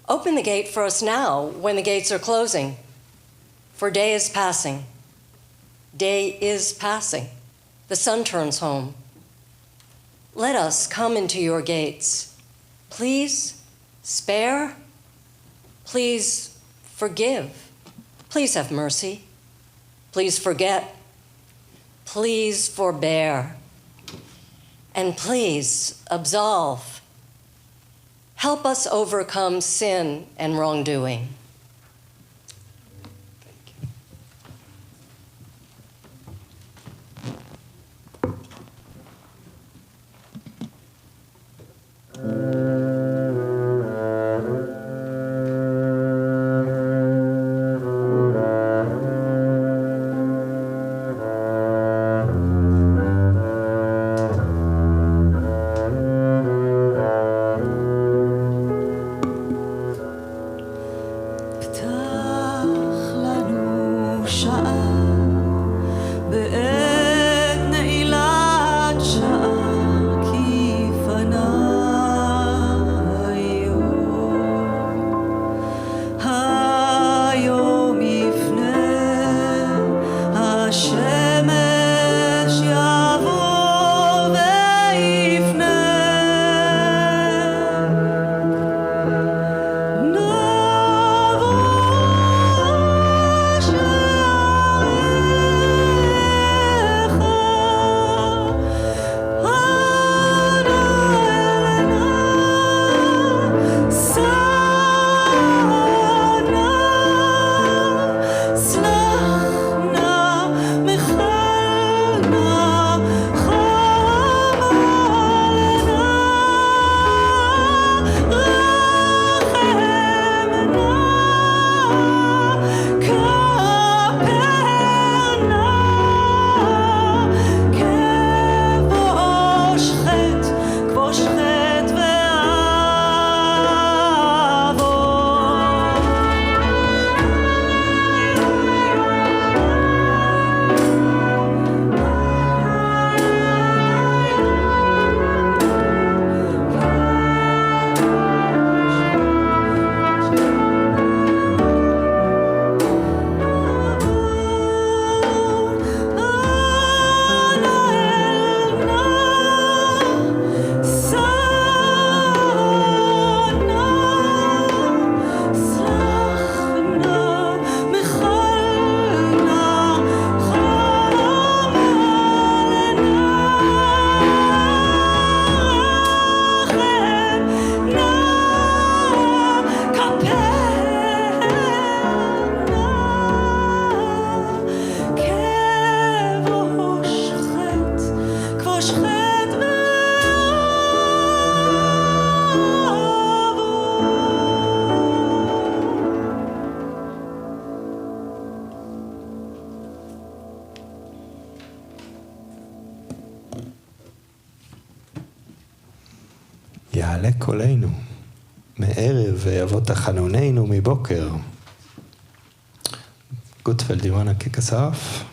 Open the gate for us now when the gates are closing. For day is passing. Day is passing. The sun turns home. Let us come into your gates. Please spare. Please forgive. Please have mercy. Please forget. Please forbear. And please absolve. Help us overcome sin and wrongdoing. יעלה קולנו מערב ויבוא תחנוננו מבוקר. Gutfeld, do you want to kick us off?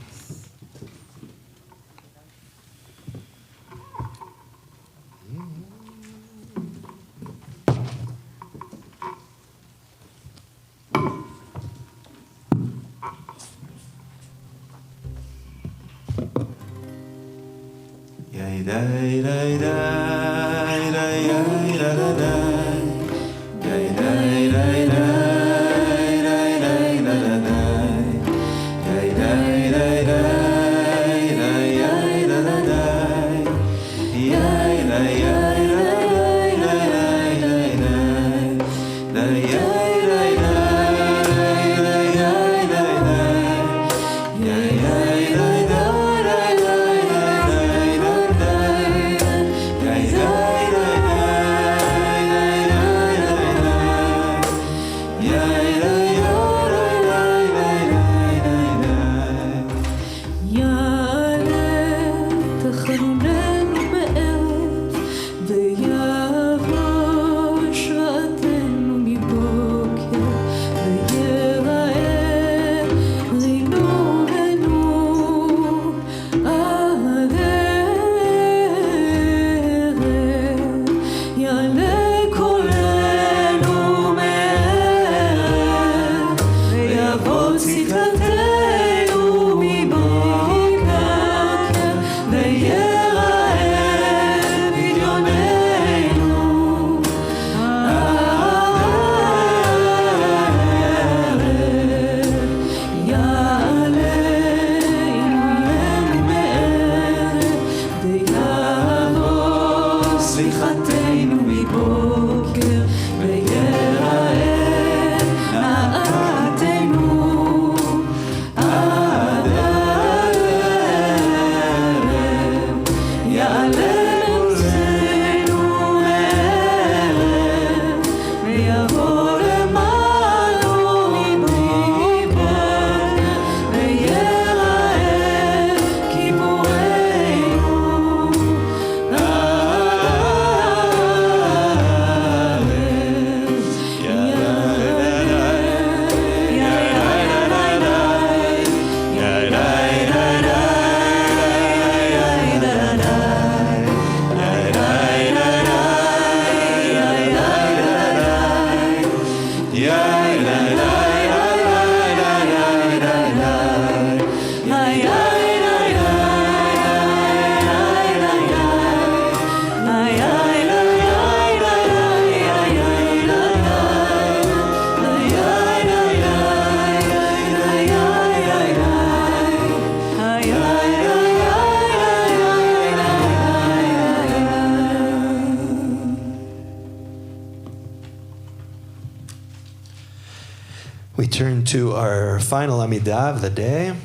We turn to our final Amidah of the day.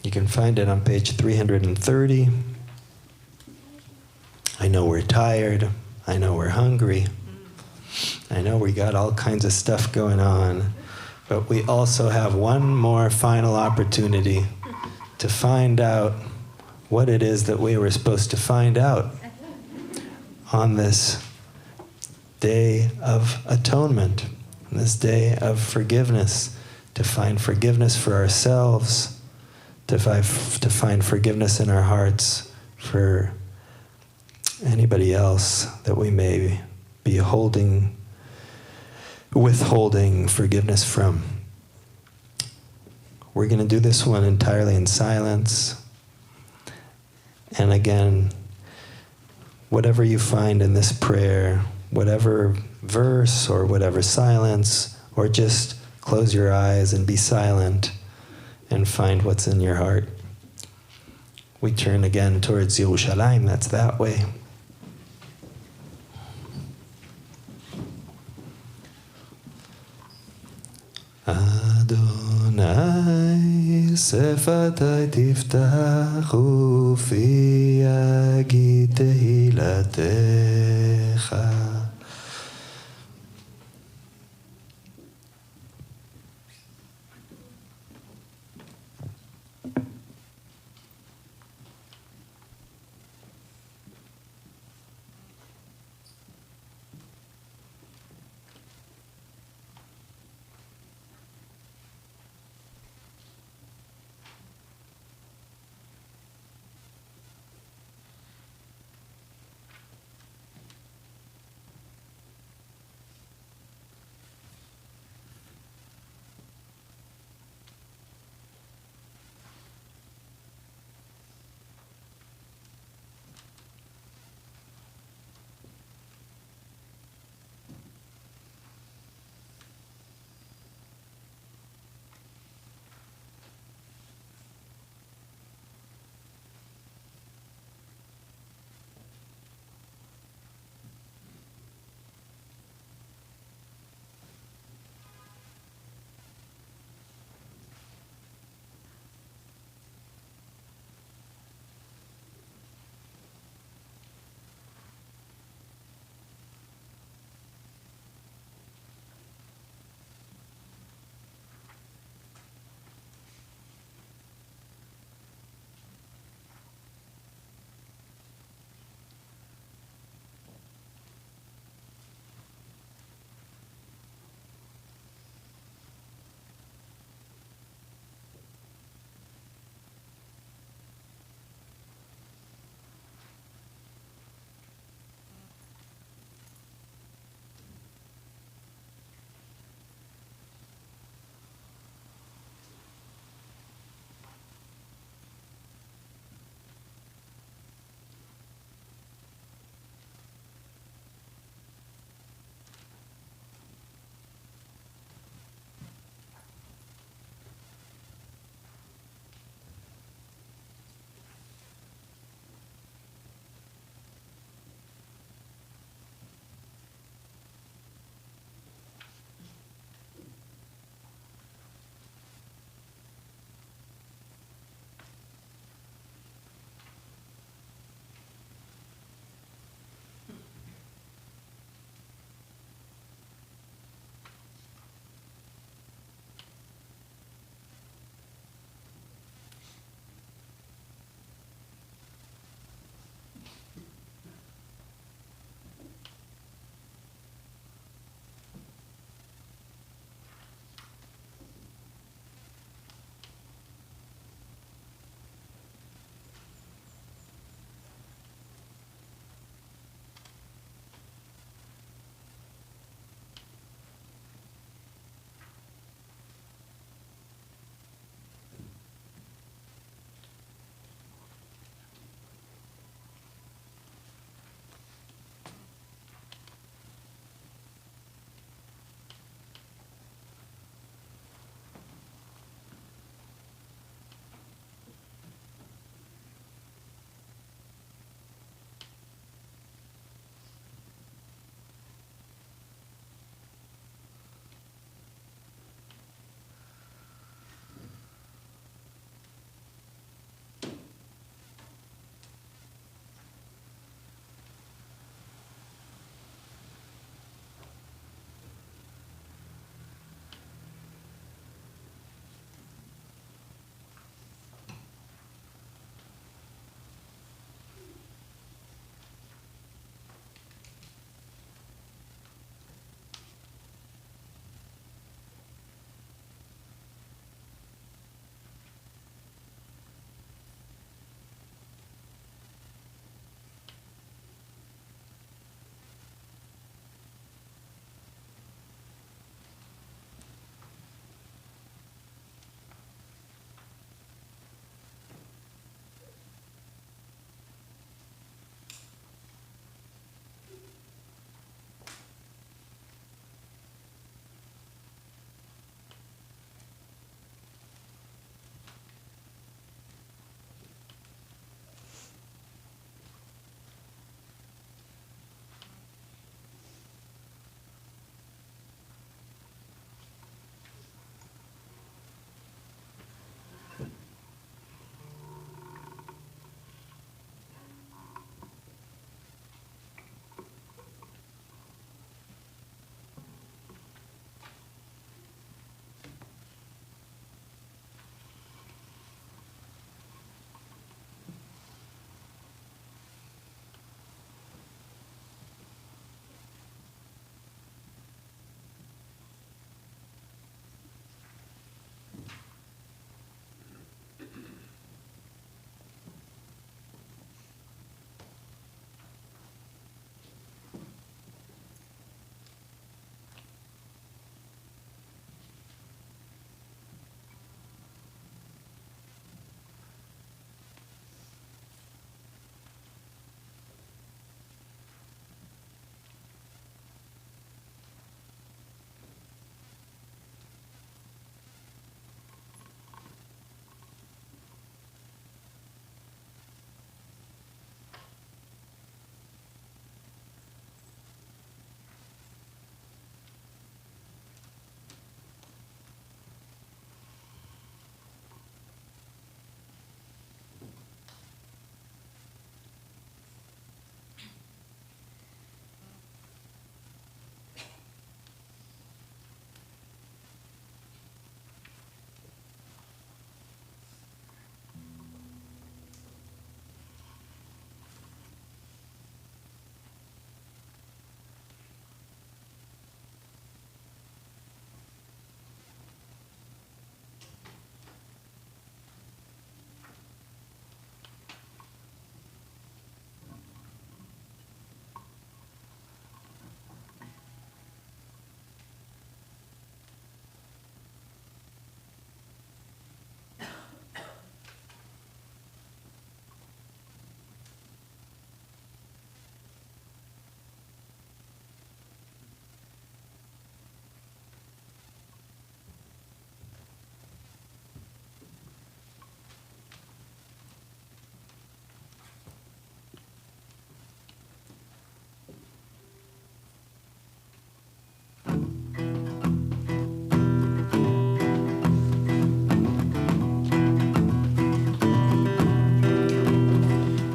You can find it on page 330. I know we're tired. I know we're hungry. I know we got all kinds of stuff going on. But we also have one more final opportunity to find out what it is that we were supposed to find out on this day of atonement, this day of forgiveness, to find forgiveness for ourselves, to find forgiveness in our hearts for anybody else that we may be withholding forgiveness from. We're going to do this one entirely in silence. And again, whatever you find in this prayer, whatever verse or whatever silence, or just close your eyes and be silent and find what's in your heart. We turn again towards Yerushalayim, that's that way. Adonai, sefatai tiftach ufi yagid tehilatecha.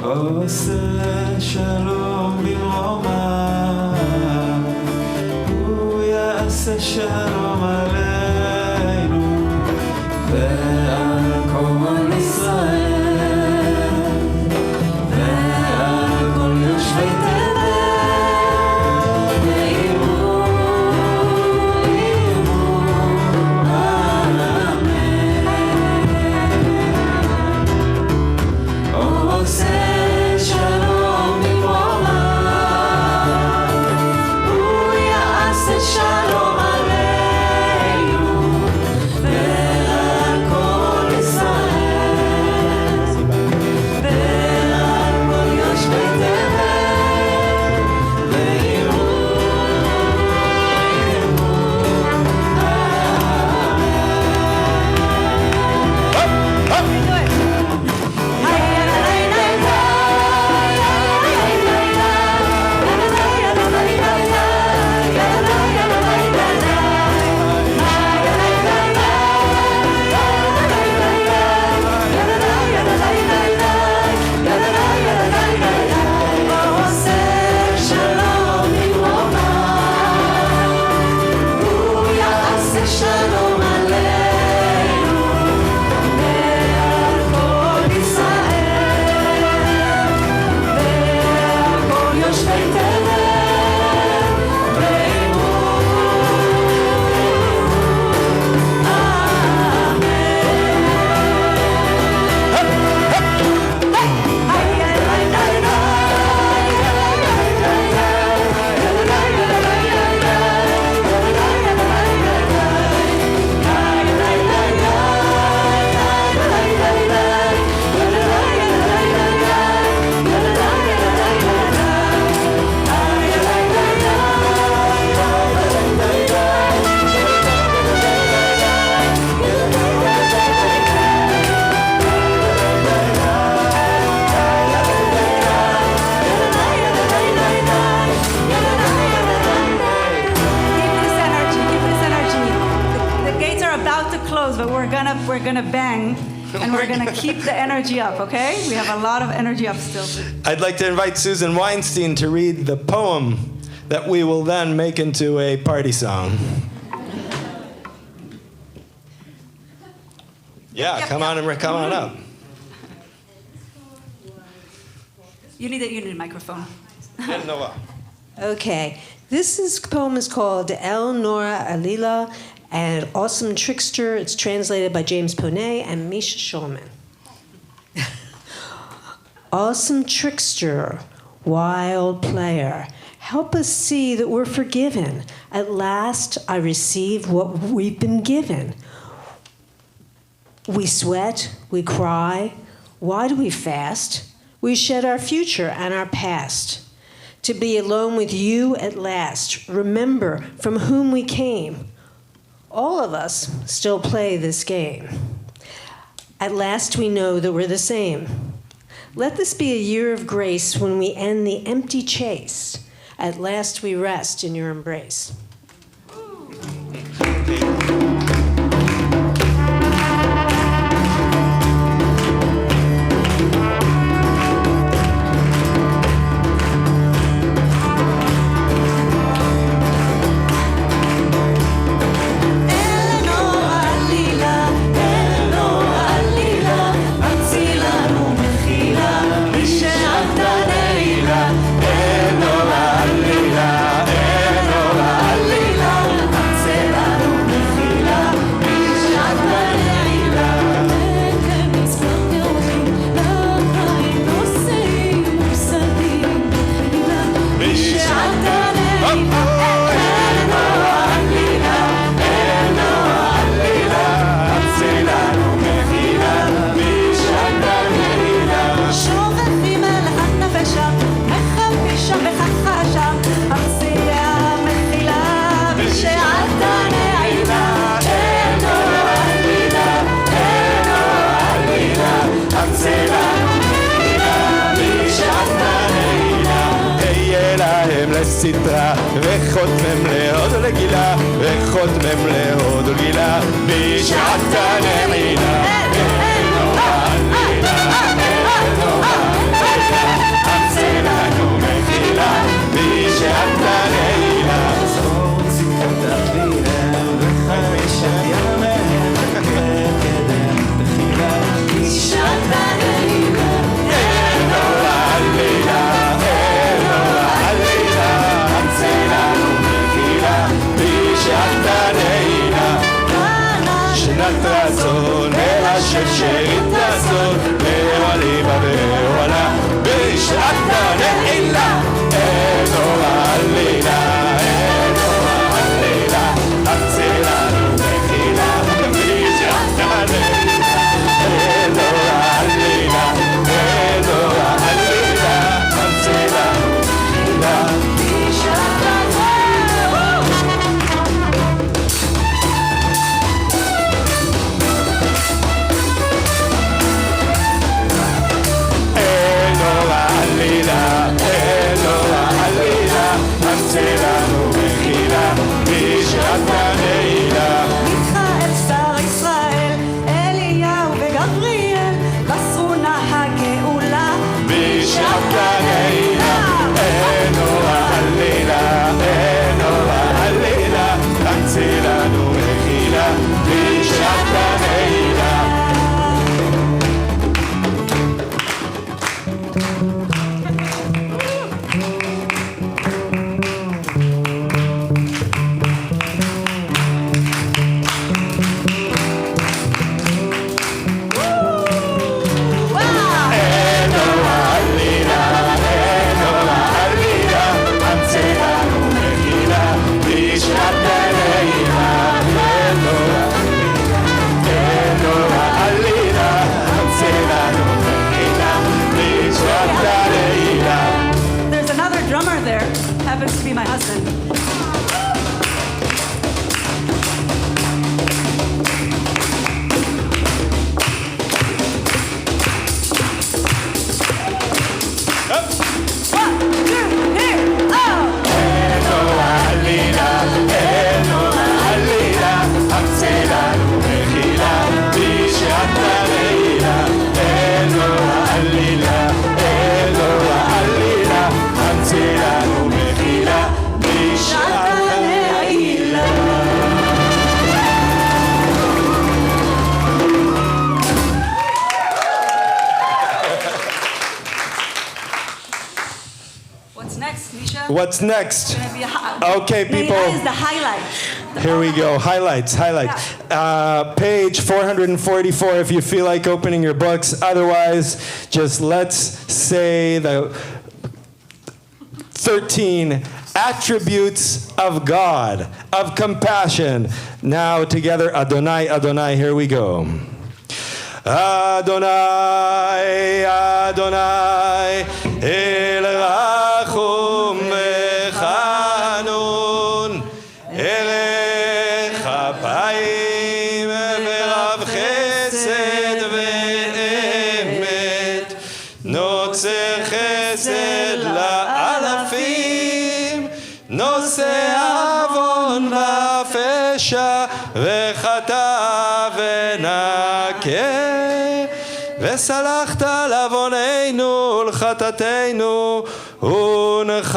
עושה שלום במרומיו, הוא יעשה שלום עלינו ועל כל ישראל ועל כל יושבי תבל. ואמרו אמן. עושה שלום במרומיו, הוא יעשה שלום עלינו ועל כל ישראל ועל כל יושבי תבל. ואמרו שלום עלינו ועל כל ישראל ועל כל יושבי תבל. ואמרו but we're gonna bang, and we're gonna keep the energy up, okay? We have a lot of energy up still. I'd like to invite Susan Weinstein to read the poem that we will then make into a party song. Yeah, come on up. You need a microphone. And Noah. Okay, this poem is called El Nora Alila and Awesome Trickster. It's translated by James Poney and Misha Shulman. Awesome trickster, wild player, help us see that we're forgiven. At last I receive what we've been given. We sweat, we cry. Why do we fast? We shed our future and our past. To be alone with you at last. Remember from whom we came. All of us still play this game. At last we know that we're the same. Let this be a year of grace when we end the empty chase. At last we rest in your embrace. סטרה וחותמם להוד ולגילה וחותמם להוד ולגילה בשעת הנעילה deserves to be my husband. What's next, Misha? What's next? Gonna be Okay, people. Neilah is the highlight. Here we go. Highlights. Page 444 if you feel like opening your books. Otherwise, just let's say the 13 attributes of God, of compassion. Now together, Adonai, Adonai. Here we go. Adonai, Adonai, El Rachum V'Chanun, Erech Apayim V'Rav Chesed V'Emet, Notzer Chesed La'alafim, Noseh Avon V'Pesha V'Chata V'Nakeh, וסלחת על עווננו ולחטאתנו ונחלתנו.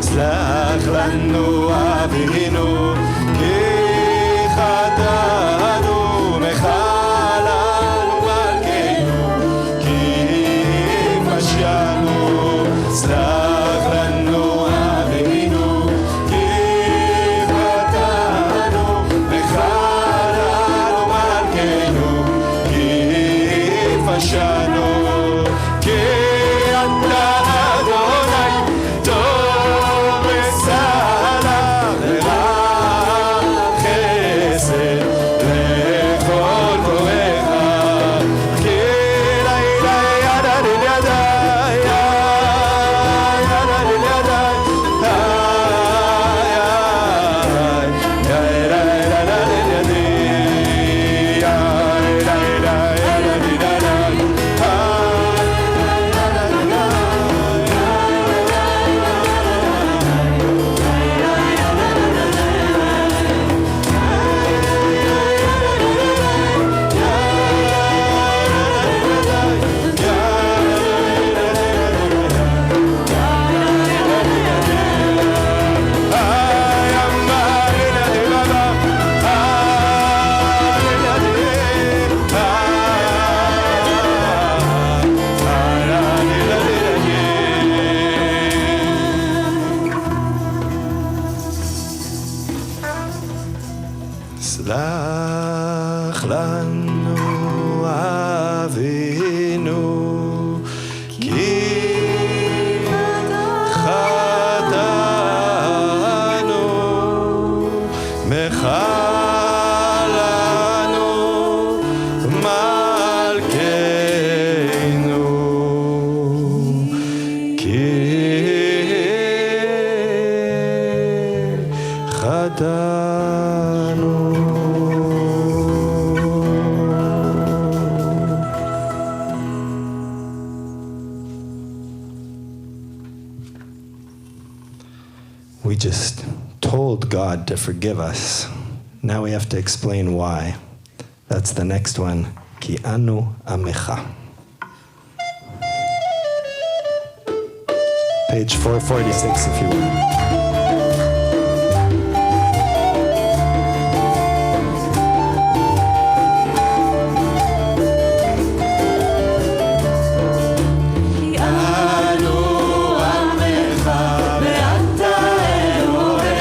סלח לנו אבינו כי חטאנו, מחלנו מלכנו כי פשענו. סלח לנו אבינו כי חטאנו, מחלנו מלכנו כי פשענו. כי אתה אדוני טוב וסלח ורב חסד לכל קוראיך. כי לילה ידה לידה ידה לידה סלח לנו אבינו כי חטאנו, מחלנו מלכנו כי חטאנו. We just told God to forgive us. Now we have to explain why. That's the next one. Ki anu amecha. Page 446 if you will. כי אנו עמך ואתה אלוהינו.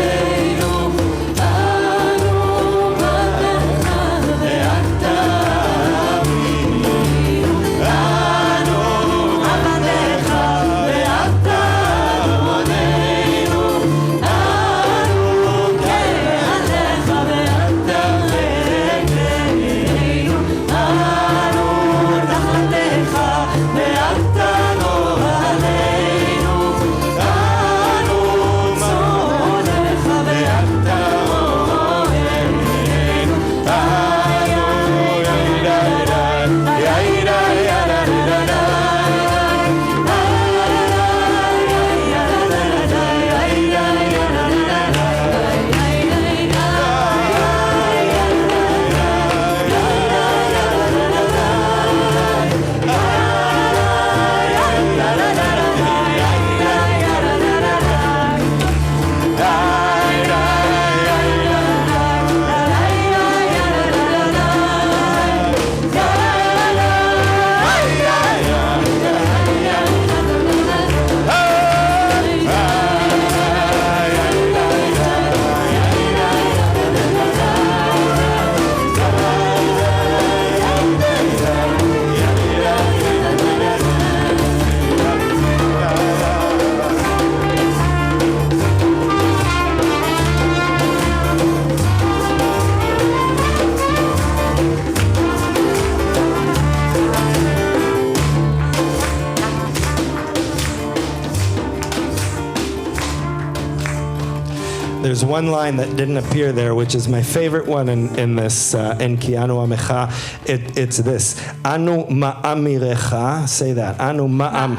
There's one line that didn't appear there, which is my favorite one in this, in Ki Anu Amecha. It's this. Anu ma'amirecha. Say that. Anu ma'am.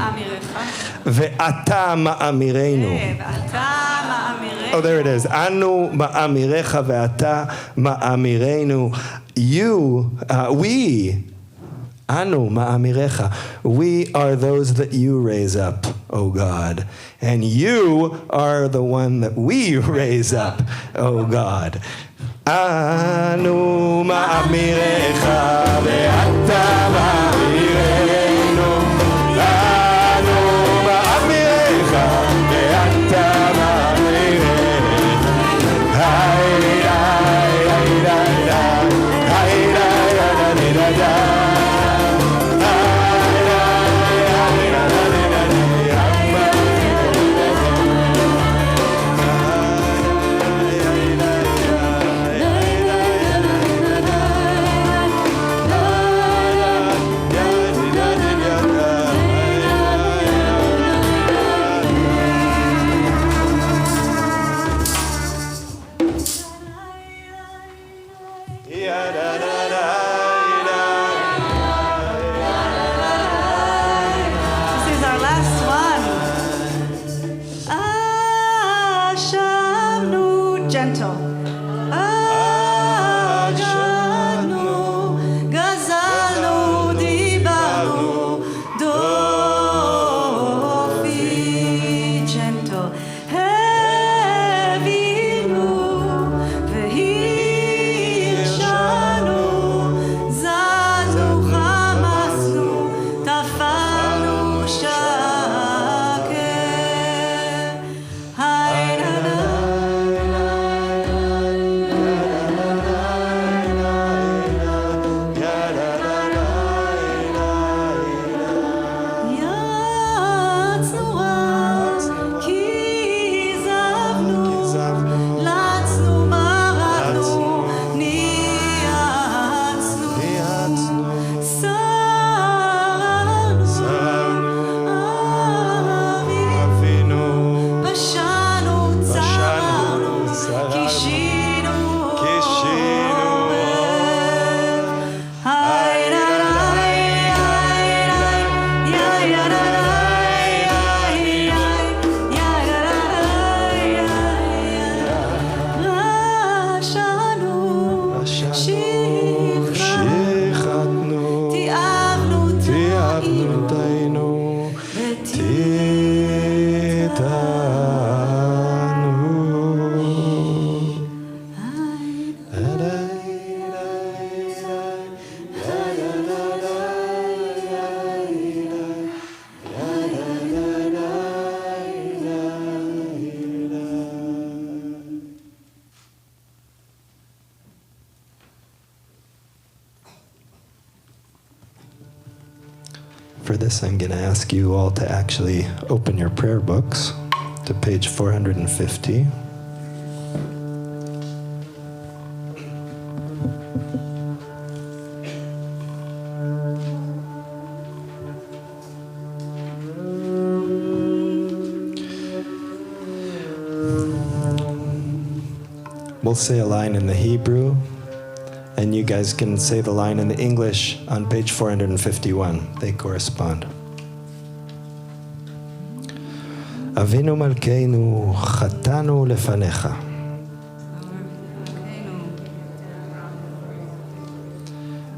Ve'ata ma'amirenu. Oh, there it is. Anu ma'amirecha ve'ata ma'amirenu. You, we, Anu ma'amirecha. We are those that you raise up, O God. And you are the one that we raise up, O God. Anu ma'amirecha ve'ata ma'amirenu. Anu ma'amirecha ve'ata ma'amirenu. Hai, hai, hai, hai, hai, hai, hai, hai, hai. This is our last one. Ashamnu, gentle. Aganu, gazalnu, dibarnu, dofi, gentle. Hevinu, vehirshanu, zaznu, chamasnu, tafanu, shaker. Hai, na, na. Yatznu, kizavnu, latznu, maratnu, niatznu, sarnu, avinu, pashanu, tzarnu, kishinu, hai, na, na, hai, ya, ya, na, na, ya, ya, na, na, rashanu, shichatnu, ti'avnu, ta'inu, For this, I'm going to ask you all to actually open your prayer books to page 450. We'll say a line in the Hebrew, and you guys can say the line in the English on page 451. They correspond. Avinu Malkeinu, chatanu lefanecha.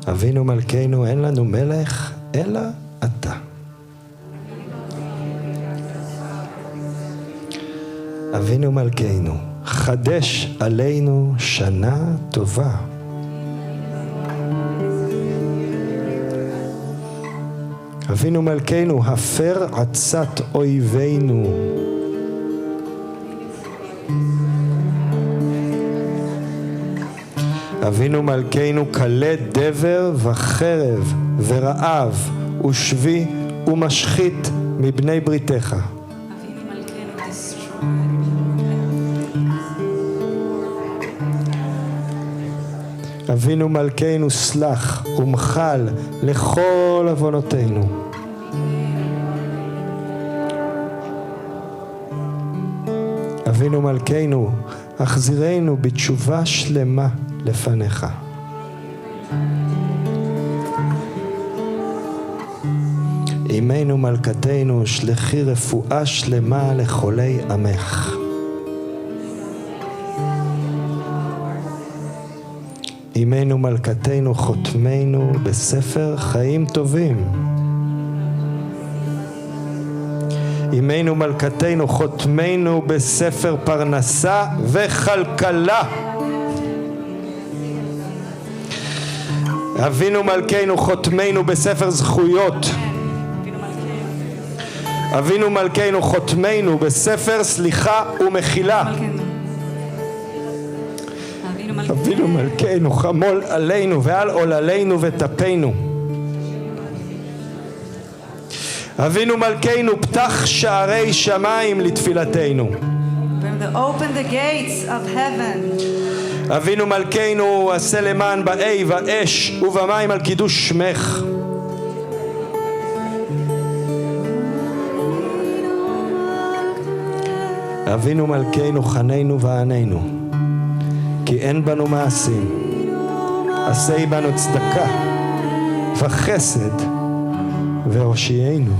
Avinu Malkeinu, en lanu melech, ela ata. Avinu Malkeinu, chadesh aleinu shana tova. אבינו מלכנו, הפר עצת אויבינו. אבינו מלכנו, כלה דבר וחרב ורעב ושבי ומשחית מבני בריתך. אבינו מלכנו, סלח ומחל לכל עוונותינו. אבינו מלכנו, החזירנו בתשובה שלמה לפניך. אמנו מלכתנו, שלחי רפואה שלמה לחולי עמך. אמנו מלכתנו, חותמנו בספר חיים טובים. אמנו מלכתנו, חותמנו בספר פרנסה וכלכלה. אבינו מלכנו, חותמנו בספר זכויות. אבינו מלכנו, חותמנו בספר סליחה ומחילה. אבינו מלכנו, חמול עלינו ועל עוללינו וטפנו. אבינו מלכנו, פתח שערי שמיים לתפילתנו. Open the gates of heaven. אבינו מלכנו, עשה למען באי ואש ובמים על קידוש שמך. אבינו מלכנו, חננו ועננו, כי אין בנו מעשים. עשה בנו צדקה וחסד והושיענו.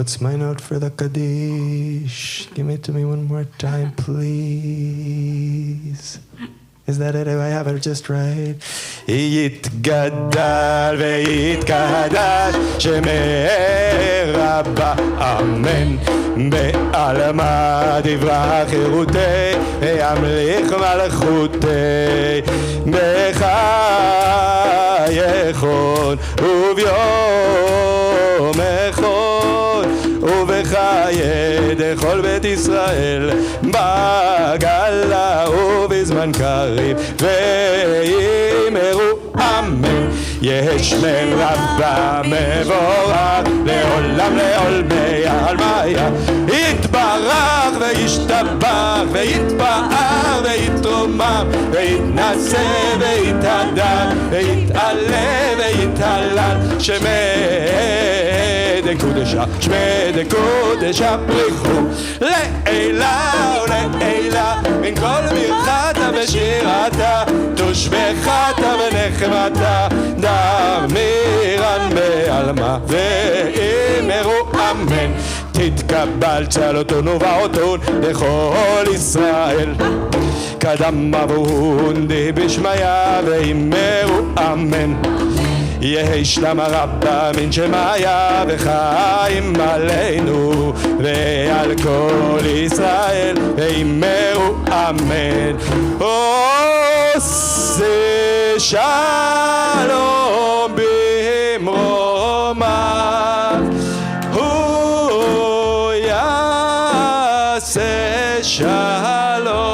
What's my note for the Kaddish? Give it to me one more time, please. Is that it? Do I have it just right? יתגדל ויתקדש שמי רבה, אמן. בעלמא דברה חירותי, וימליך מלכותי. בחייכון וביום אחד, ובחיי דכל בית ישראל, בגלה ובזמן קריב, ויאמרו אמן. יש שם רבה מבורך, לעולם לעולמי עלמיה. יתברך וישתבח ויתפאר ויתרומם, ויתנשא ויתהדר, ויתעלה ויתהלל. שמי דקודשה, שמי דקודשה בריחו, לעילה ולעילה, מן כל ברכתה ושירתה, תושבחתה ונחמתה, דמירן בעלמה, ואמרו אמן. תתקבל צלותון ובאותון לכל ישראל, קדם מבון די בשמיה, ואמרו אמן. יהי שלמה רבה מן שמיה, וחיים עלינו ועל כל ישראל, ואמרו אמן. עושה שלום במרומיו, הוא יעשה שלום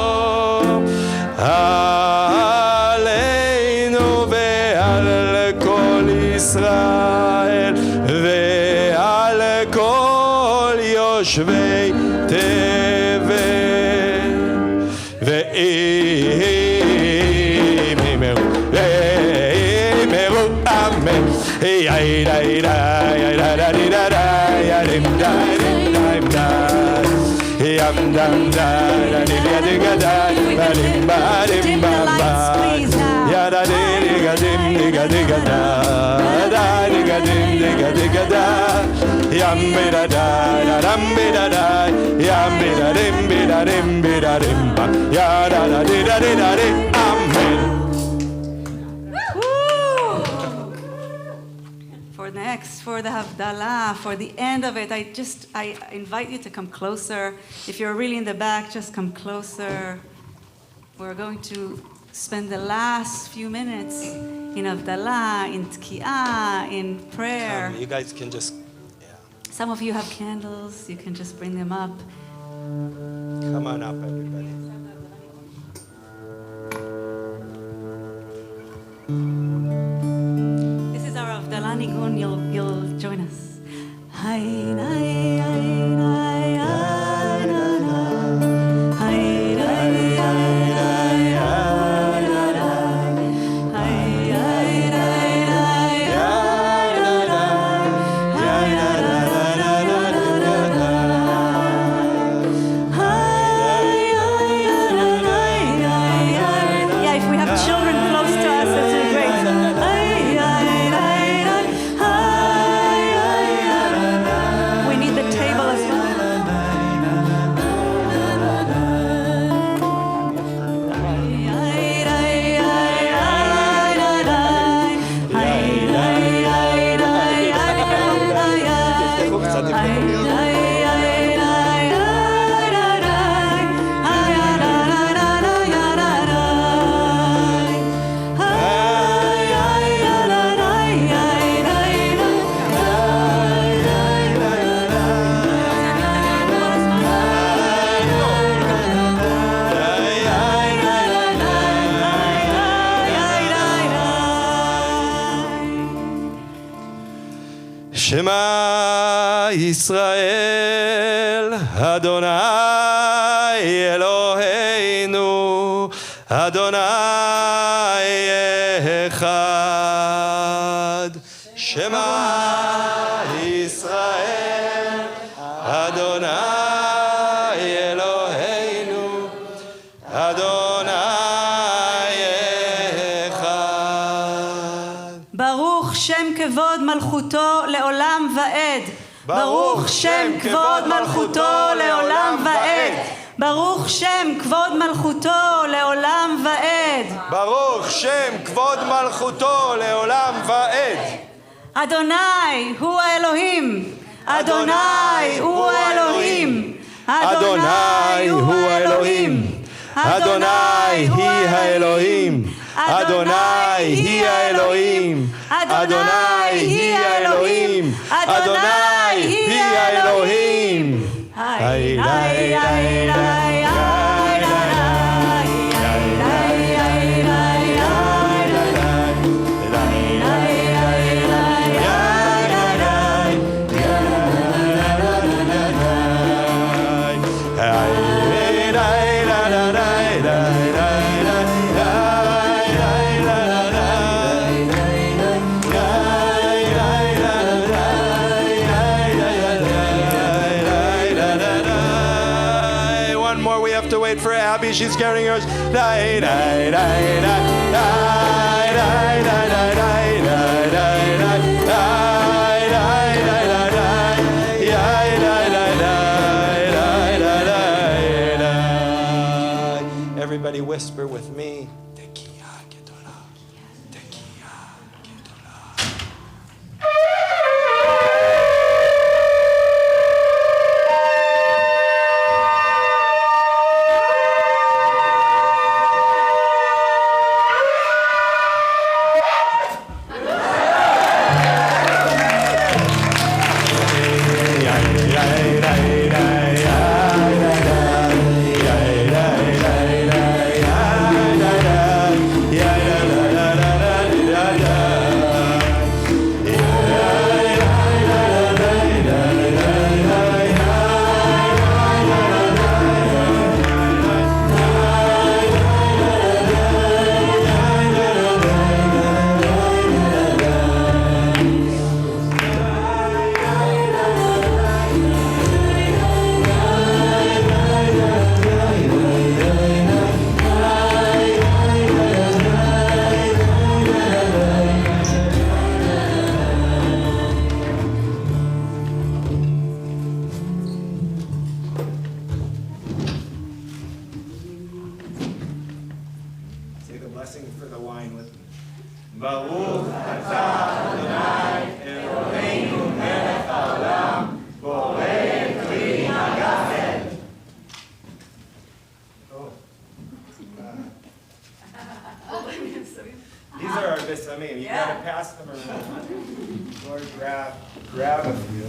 תהווה ואם אמרו אמן Amen. For the Havdalah, for the end of it, I invite you to come closer. If you're really in the back, just come closer. We're going to spend the last few minutes in Havdalah, in Tki'ah, in prayer. You guys can just, Some of you have candles. You can just bring them up. come on up, everybody. This is our Havdalah Nigun. You'll join us. Hay, nay, hay, nay, hay, na, na. Hay, nay, hay, nay, hay, na, na. Hay, hay, nay, nay, hay, na, na. Hay, na, na, na, na, na, na, na. Hay, hay, na, na, hay, hay, hay. Yeah, if we have children close to us, that's really great. We need the table as well. Shema Yisrael, Adonai Eloheinu, Adonai Echad. Shema Yisrael, Adonai Eloheinu, Adonai Echad. ברוך שם כבוד מלכותו לעולם ועד. ברוך שם כבוד מלכותו לעולם ועד. ברוך שם כבוד מלכותו לעולם ועד. ברוך שם כבוד מלכותו לעולם ועד. אדוני הוא האלוהים. אדוני הוא האלוהים. אדוני הוא האלוהים. אדוני היא האלוהים. אדוני היא האלוהים. אדוני היא האלוהים. אדוני היא האלוהים. היי היי היי היי For Abby, she's carrying hers. Die, die, die, die, everybody whisper with me. ברוך אתה אדוני אלוהינו מלך העולם בורא פרי הגפן. These are our besamim. You gotta pass them around. Or grab a few.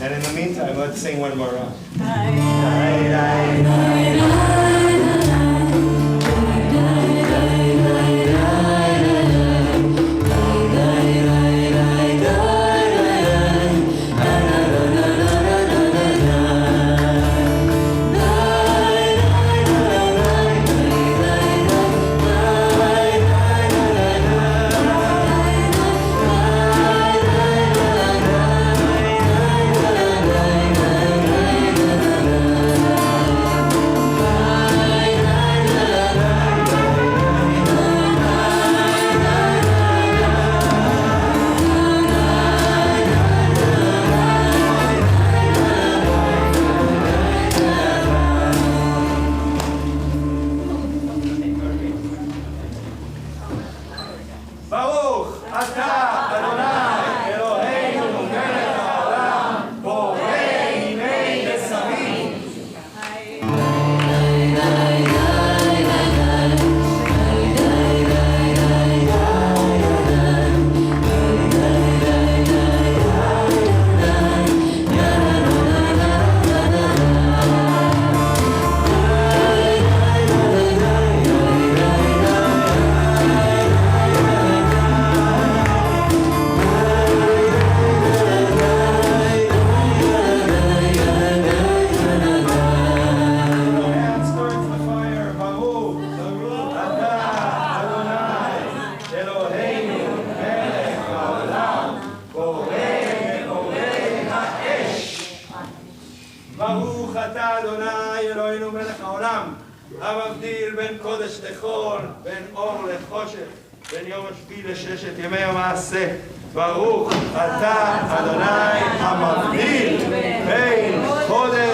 And in the meantime, let's sing one more round. ברוך אתה אדוני אלוהינו מלך העולם, המבדיל בין קודש לחול, בין אור לחושך, בין יום השביעי לששת ימי המעשה. ברוך אתה אדוני המבדיל בין קודש